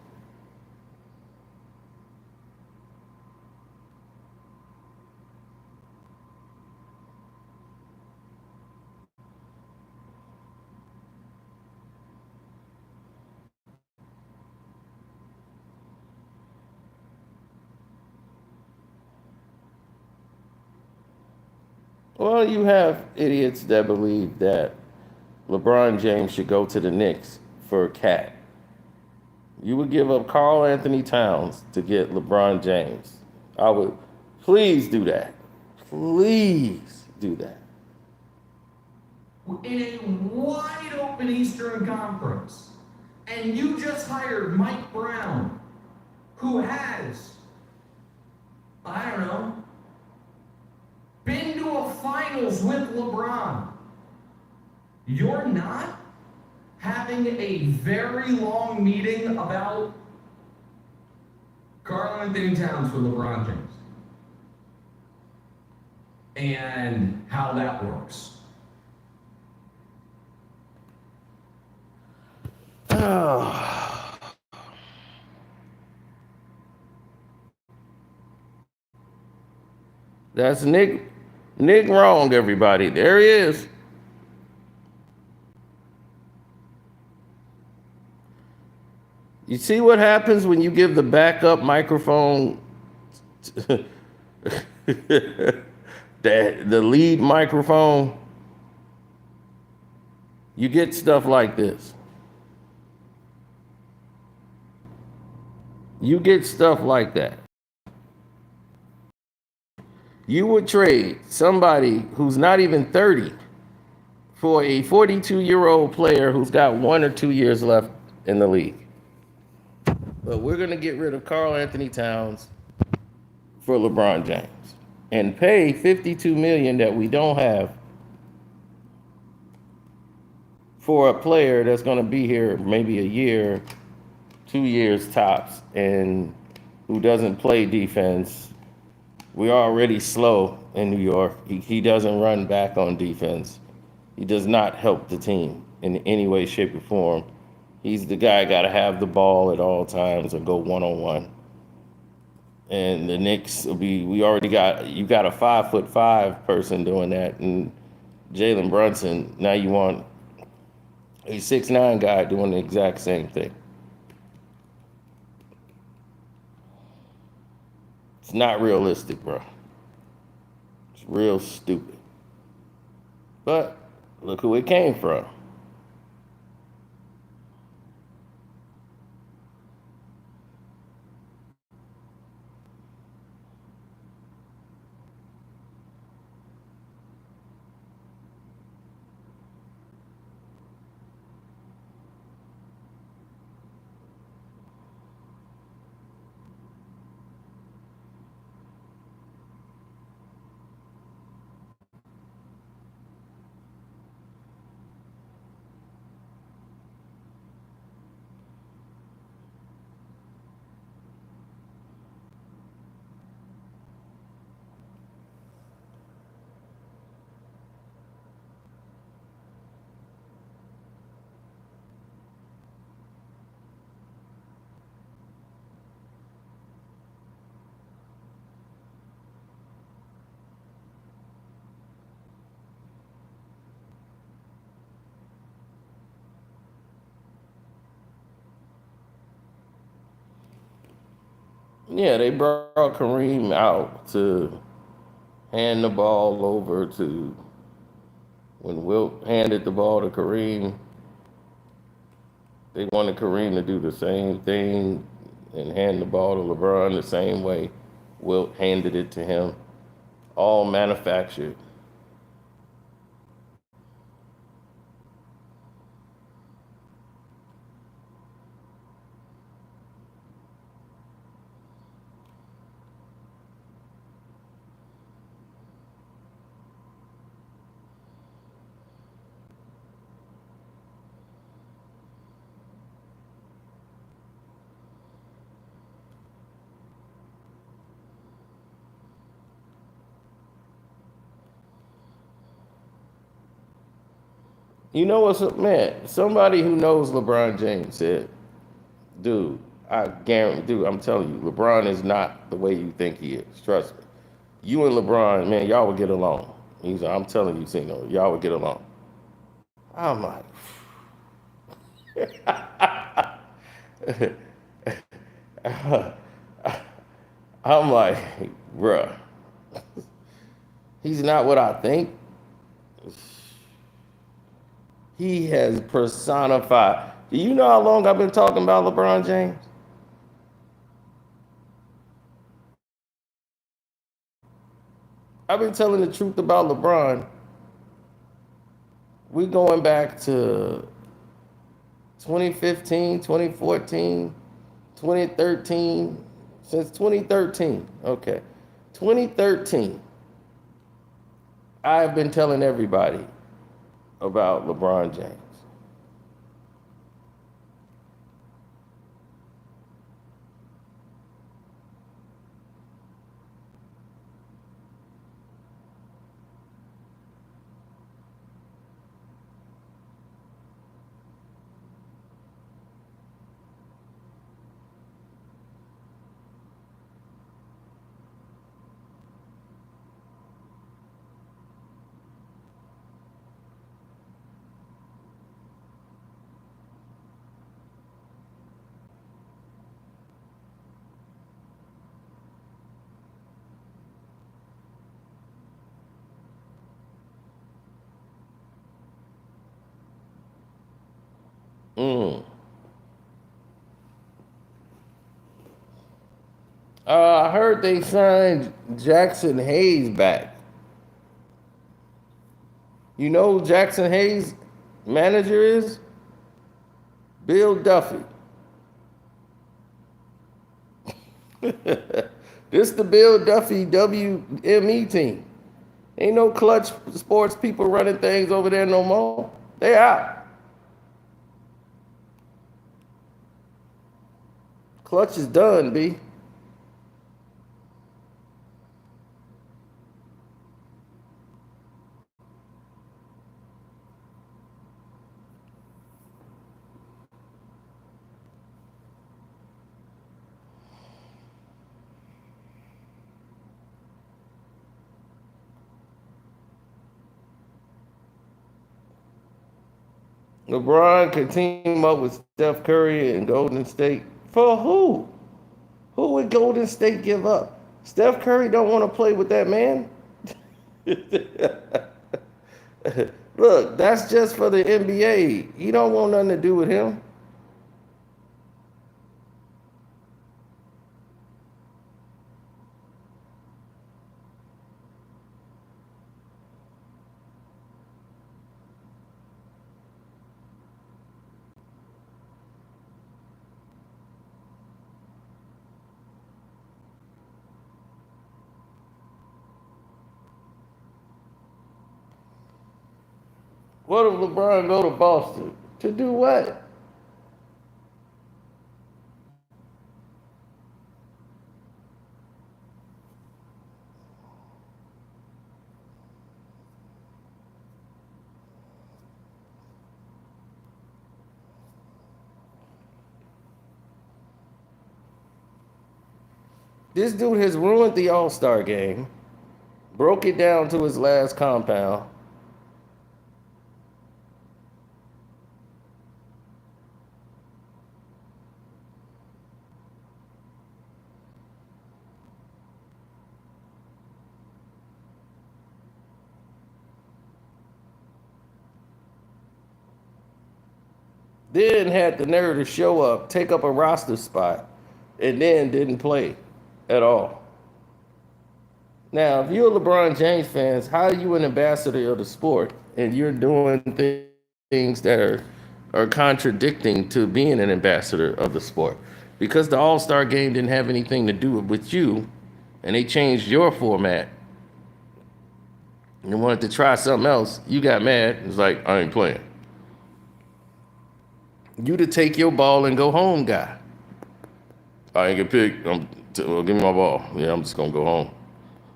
Well, you have idiots that believe that LeBron James should go to the Knicks for a cat. You would give up Karl Anthony Towns to get LeBron James. I would. Please do that. Please do that. In a wide open Eastern Conference, and you just hired Mike Brown, who has, I don't know, been to a finals with LeBron. You're not having a very long meeting about Karl Anthony Towns with LeBron James and how that works. That's Nick. Nick wrong, everybody. There he is. You see what happens when you give the backup microphone the lead microphone? You get stuff like this. You get stuff like that. You would trade somebody who's not even 30 for a 42-year-old player who's got 1 or 2 years left in the league. But we're going to get rid of Karl Anthony Towns for LeBron James and pay $52 million that we don't have for a player that's going to be here maybe a year, 2 years tops, and who doesn't play defense. We're already slow in New York. He doesn't run back on defense. He does not help the team in any way, shape, or form. He's the guy got to have the ball at all times or go one-on-one. And the Knicks will be, you got a 5'5" person doing that, and Jalen Brunson. Now you want a 6'9" guy doing the exact same thing. It's not realistic, bro. It's real stupid. But look who it came from. Yeah, they brought Kareem out to hand the ball over to when Wilt handed the ball to Kareem. They wanted Kareem to do the same thing and hand the ball to LeBron the same way Wilt handed it to him. All manufactured. You know what's up, man? Somebody who knows LeBron James said, dude, I guarantee, dude, I'm telling you, LeBron is not the way you think he is. Trust me. You and LeBron, man, y'all would get along. He's like, I'm telling you, Cino, y'all would get along. I'm like, I'm like, bruh, he's not what I think. He has personified. Do you know how long I've been talking about LeBron James? I've been telling the truth about LeBron. We going back to 2015, 2014, 2013, since 2013. Okay. 2013. I've been telling everybody about LeBron James. Mm. I heard they signed Jackson Hayes back. You know who Jackson Hayes manager is? Bill Duffy. This the Bill Duffy WME team. Ain't no clutch sports people running things over there no more. They out. Clutch is done, B. LeBron can team up with Steph Curry and Golden State. For who? Who would Golden State give up? Steph Curry don't want to play with that man. Look, that's just for the NBA. He don't want nothing to do with him. What if LeBron go to Boston? To do what? This dude has ruined the All-Star game, broke it down to his last compound. then had the nerve to show up, take up a roster spot, and then didn't play at all. Now, if you're a LeBron James fan, how are you an ambassador of the sport and you're doing things that are contradicting to being an ambassador of the sport? Because the All-Star game didn't have anything to do with you, and they changed your format and wanted to try something else, you got mad. It's like, I ain't playing. You to take your ball and go home guy. I ain't get picked. Give me my ball. Yeah, I'm just going to go home.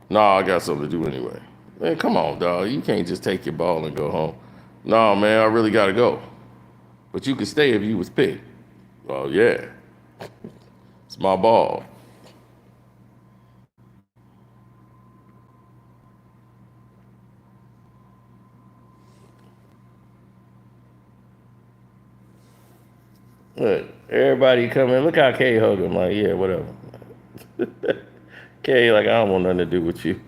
Nah, I got something to do anyway. Man, come on, dog. You can't just take your ball and go home. Nah, man, I really got to go. But you could stay if you was picked. Oh, yeah. It's my ball. Look, everybody come in. Look how Kay hug him. Like, yeah, whatever. Kay, like, I don't want nothing to do with you.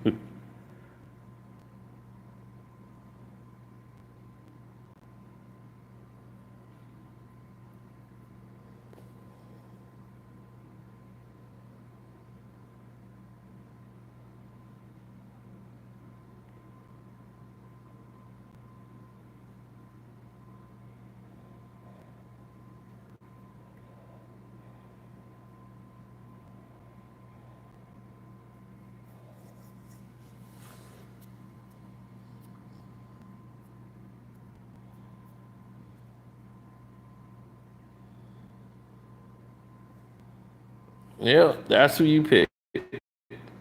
Yeah, that's who you pick.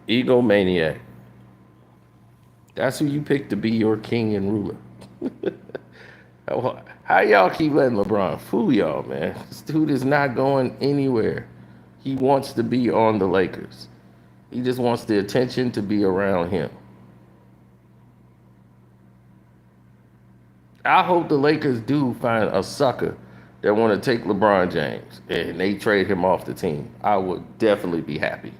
Egomaniac. That's who you pick to be your king and ruler. How y'all keep letting LeBron fool y'all, man? This dude is not going anywhere. He wants to be on the Lakers. He just wants the attention to be around him. I hope the Lakers do find a sucker that want to take LeBron James and they trade him off the team. I would definitely be happy.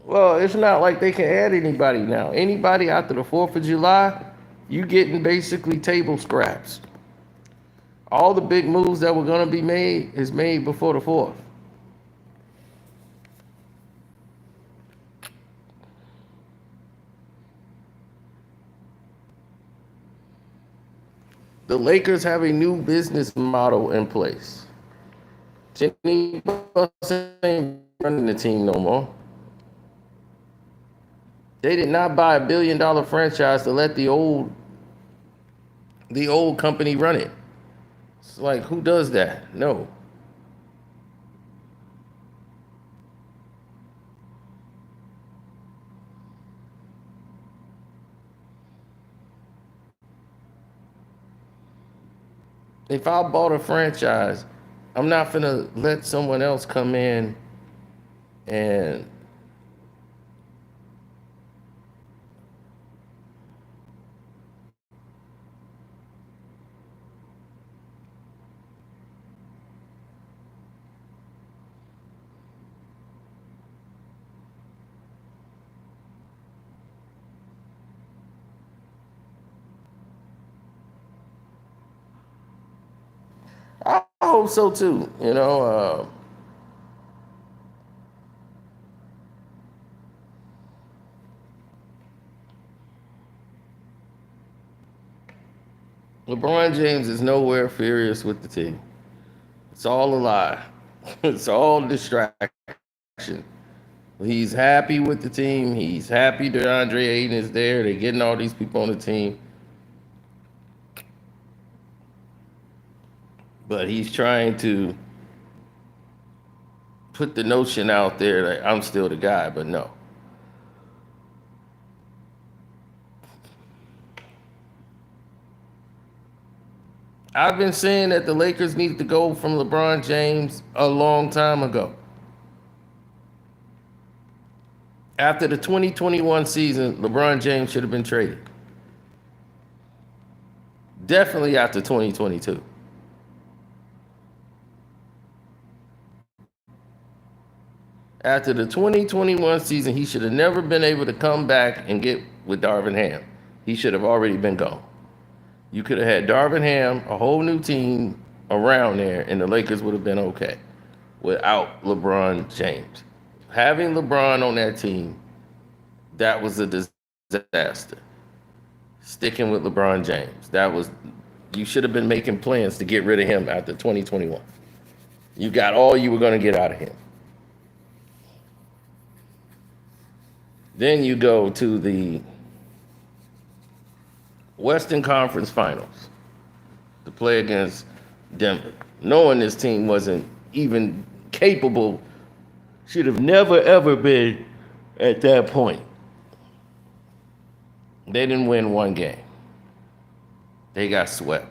Well, it's not like they can add anybody now. Anybody after the 4th of July, you getting basically table scraps. All the big moves that were going to be made is made before the 4th. The Lakers have a new business model in place. Jenny Buss ain't running the team no more. They did not buy a $1 billion franchise to let the old company run it. It's like, who does that? No. If I bought a franchise, I'm not gonna let someone else come in and I hope so too. LeBron James is nowhere furious with the team. It's all a lie. It's all distraction. He's happy with the team. He's happy that Andre Ayton is there. They're getting all these people on the team. But he's trying to put the notion out there that I'm still the guy, but no. I've been saying that the Lakers needed to go from LeBron James a long time ago. After the 2021 season, LeBron James should have been traded. Definitely after 2022. After the 2021 season, he should have never been able to come back and get with Darvin Ham. He should have already been gone. You could have had Darvin Ham, a whole new team around there, and the Lakers would have been okay without LeBron James. Having LeBron on that team, that was a disaster. Sticking with LeBron James, you should have been making plans to get rid of him after 2021. You got all you were going to get out of him. Then you go to the Western Conference Finals to play against Denver, knowing this team wasn't even capable, should have never ever been at that point. They didn't win one game. They got swept.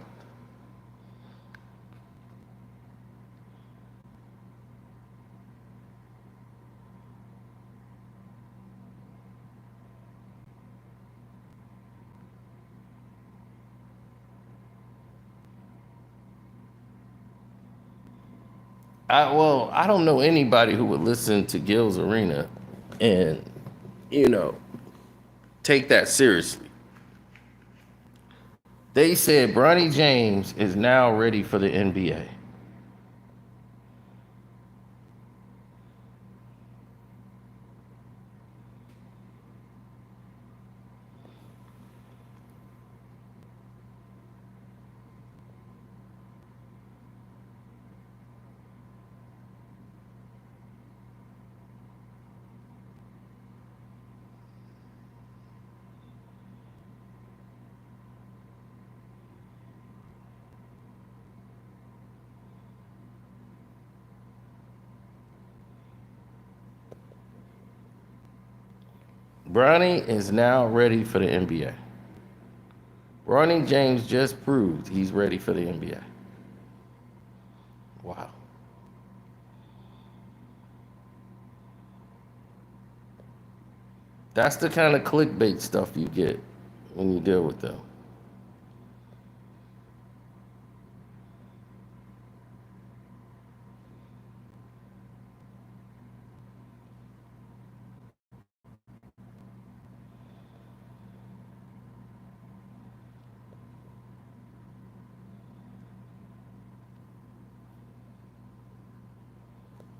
I don't know anybody who would listen to Gil's Arena and, take that seriously. They said Bronny James is now ready for the NBA. Bronny is now ready for the NBA. Bronny James just proved he's ready for the NBA. Wow. That's the kind of clickbait stuff you get when you deal with them.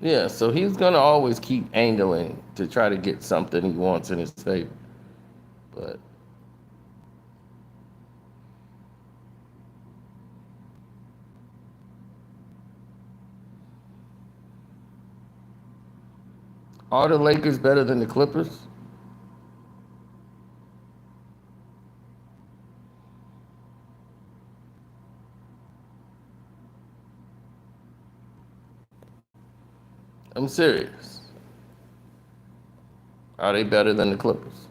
Yeah, so he's going to always keep angling to try to get something he wants in his favor. But are the Lakers better than the Clippers? I'm serious. Are they better than the Clippers?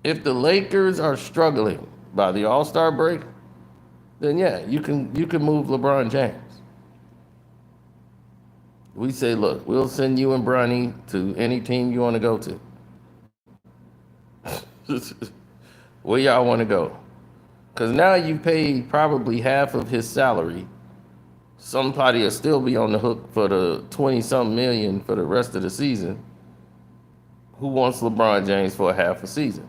If the Lakers are struggling by the All-Star break, then yeah, you can move LeBron James. We say, look, we'll send you and Bronny to any team you want to go to. Where y'all want to go? Because now you paid probably half of his salary. Somebody will still be on the hook for the 20-something million for the rest of the season. Who wants LeBron James for a half a season?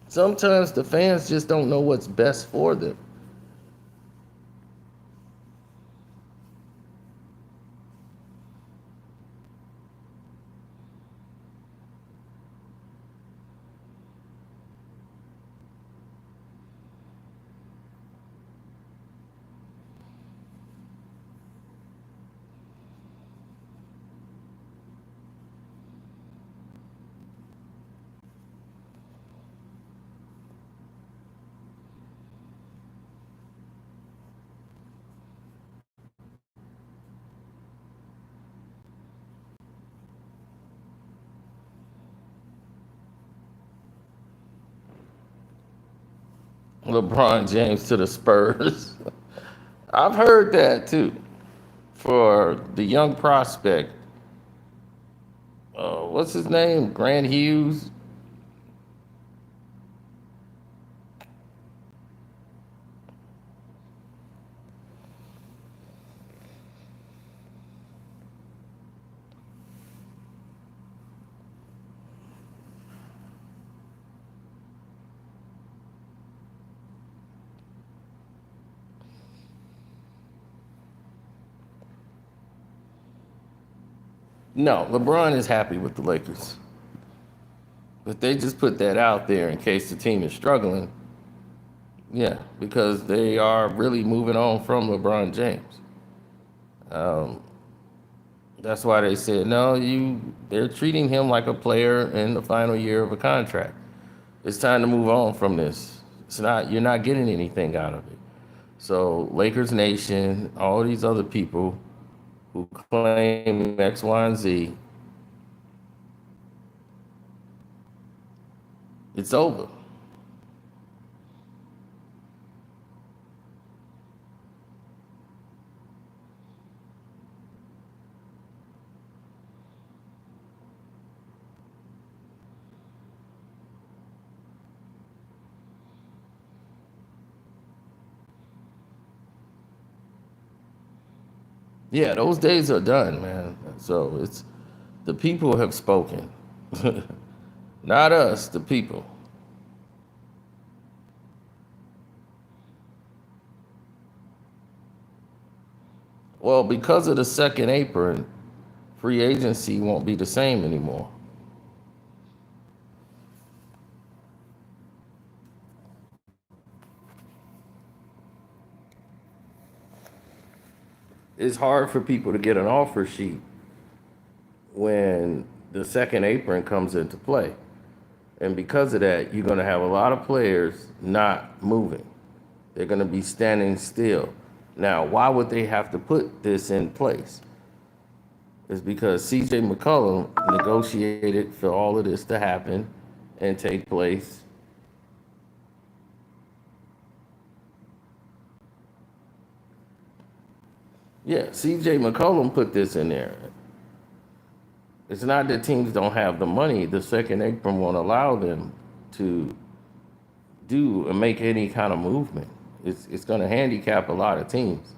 Sometimes the fans just don't know what's best for them. LeBron James to the Spurs. I've heard that too. For the young prospect, what's his name? Grant Hughes. No, LeBron is happy with the Lakers. But they just put that out there in case the team is struggling. Yeah, because they are really moving on from LeBron James. Um, that's why they said no. They're treating him like a player in the final year of a contract. It's time to move on from this. It's not. You're not getting anything out of it. So Lakers Nation, all these other people who claim X, Y, and Z, it's over. Yeah, those days are done, man. So it's the people have spoken, not us, the people. Well, because of the second apron, free agency won't be the same anymore. It's hard for people to get an offer sheet when the second apron comes into play. And because of that, you're going to have a lot of players not moving. They're going to be standing still. Now, why would they have to put this in place? It's because CJ McCollum negotiated for all of this to happen and take place. Yeah, CJ McCollum put this in there. It's not that teams don't have the money. The second apron won't allow them to do and make any kind of movement. It's going to handicap a lot of teams.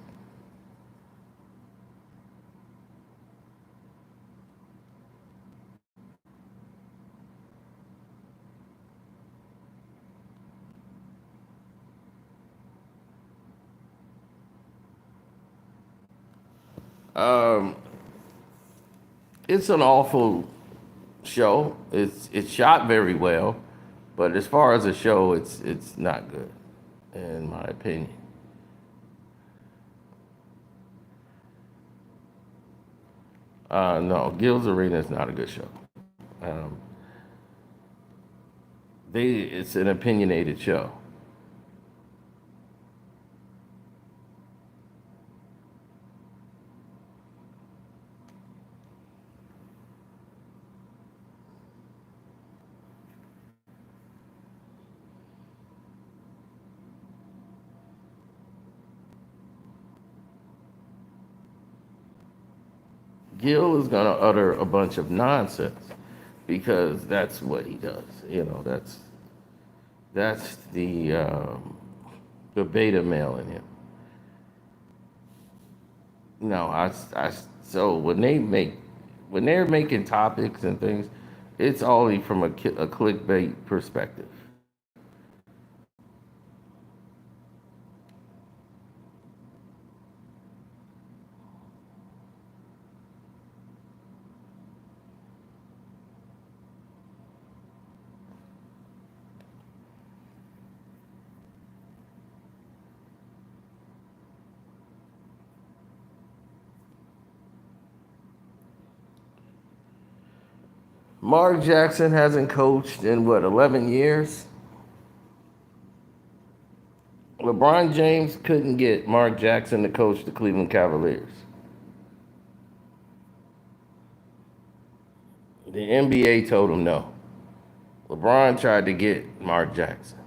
Um, it's an awful show. It's shot very well, but as far as a show, it's not good, in my opinion. No, Gil's Arena is not a good show. Um, it's an opinionated show. Gil is going to utter a bunch of nonsense because that's what he does. That's the beta male in him. No, so when they're making topics and things, it's only from a clickbait perspective. Mark Jackson hasn't coached in what, 11 years? LeBron James couldn't get Mark Jackson to coach the Cleveland Cavaliers. The NBA told him no. LeBron tried to get Mark Jackson.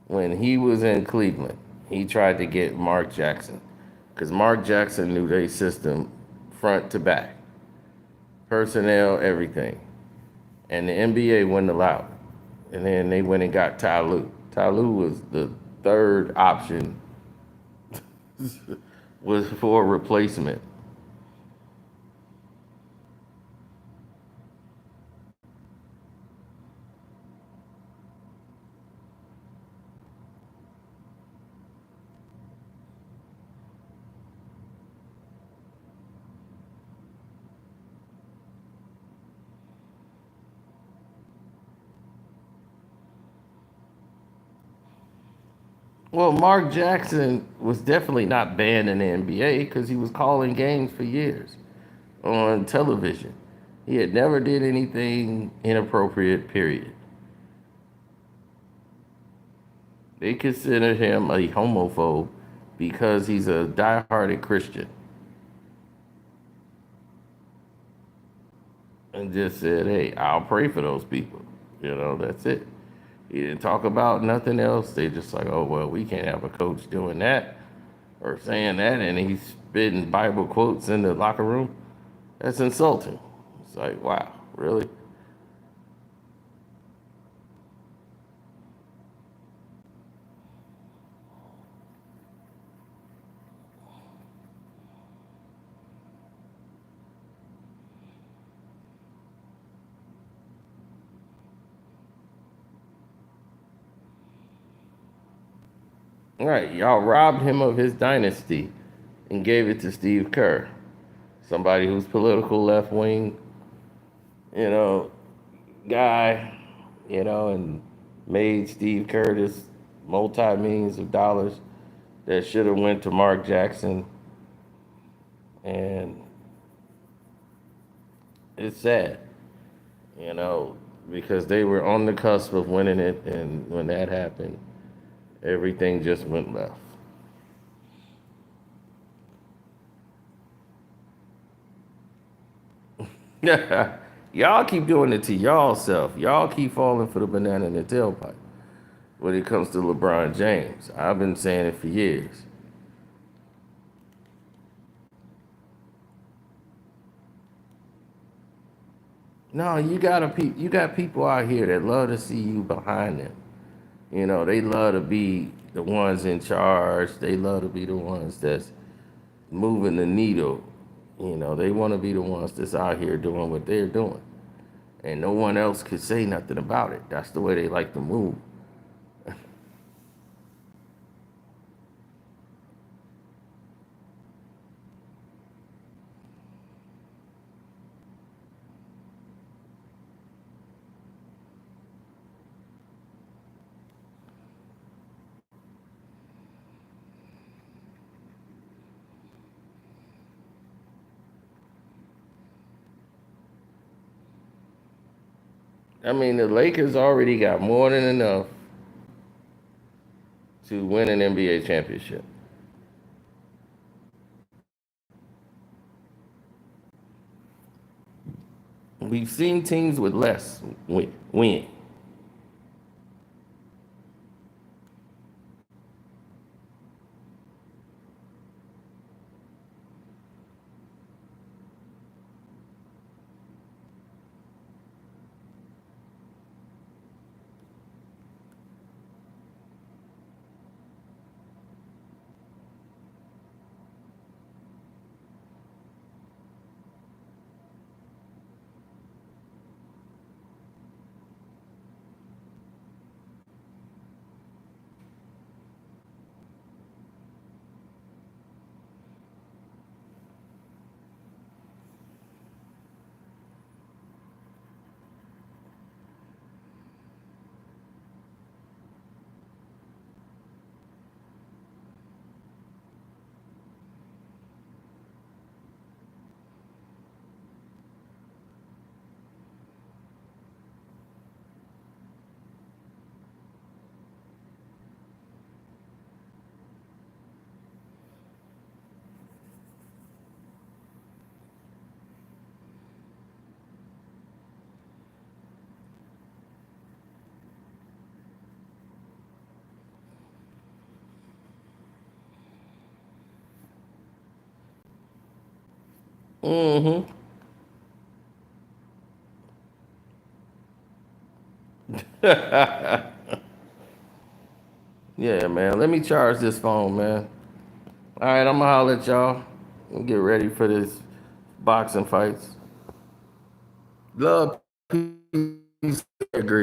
When he was in Cleveland, he tried to get Mark Jackson because Mark Jackson knew their system front to back, personnel, everything. And the NBA wouldn't allow it. And then they went and got Ty Lue. Ty Lue was the third option was for a replacement. Well, Mark Jackson was definitely not banned in the NBA because he was calling games for years on television. He had never did anything inappropriate, period. They consider him a homophobe because he's a diehard Christian. And just said, hey, I'll pray for those people. That's it. He didn't talk about nothing else. They just like, oh, well, we can't have a coach doing that or saying that. And he's spitting Bible quotes in the locker room. That's insulting. It's like, wow, really? All right, y'all robbed him of his dynasty and gave it to Steve Kerr, somebody who's political left wing, you know, guy, and made Steve Kerr this multi millions of dollars that should have went to Mark Jackson, and it's sad, you know, because they were on the cusp of winning it, and when that happened, everything just went left. Y'all keep doing it to y'all self. Y'all keep falling for the banana in the tailpipe when it comes to LeBron James. I've been saying it for years. No, you got people out here that love to see you behind them. They love to be the ones in charge. They love to be the ones that's moving the needle. They want to be the ones that's out here doing what they're doing. And no one else could say nothing about it. That's the way they like to move. I mean, the Lakers already got more than enough to win an NBA championship. We've seen teams with less win. Mm-hmm. Yeah, man. Let me charge this phone, man. All right, I'm gonna holler at y'all and get ready for this boxing fights. Love, peace, agree.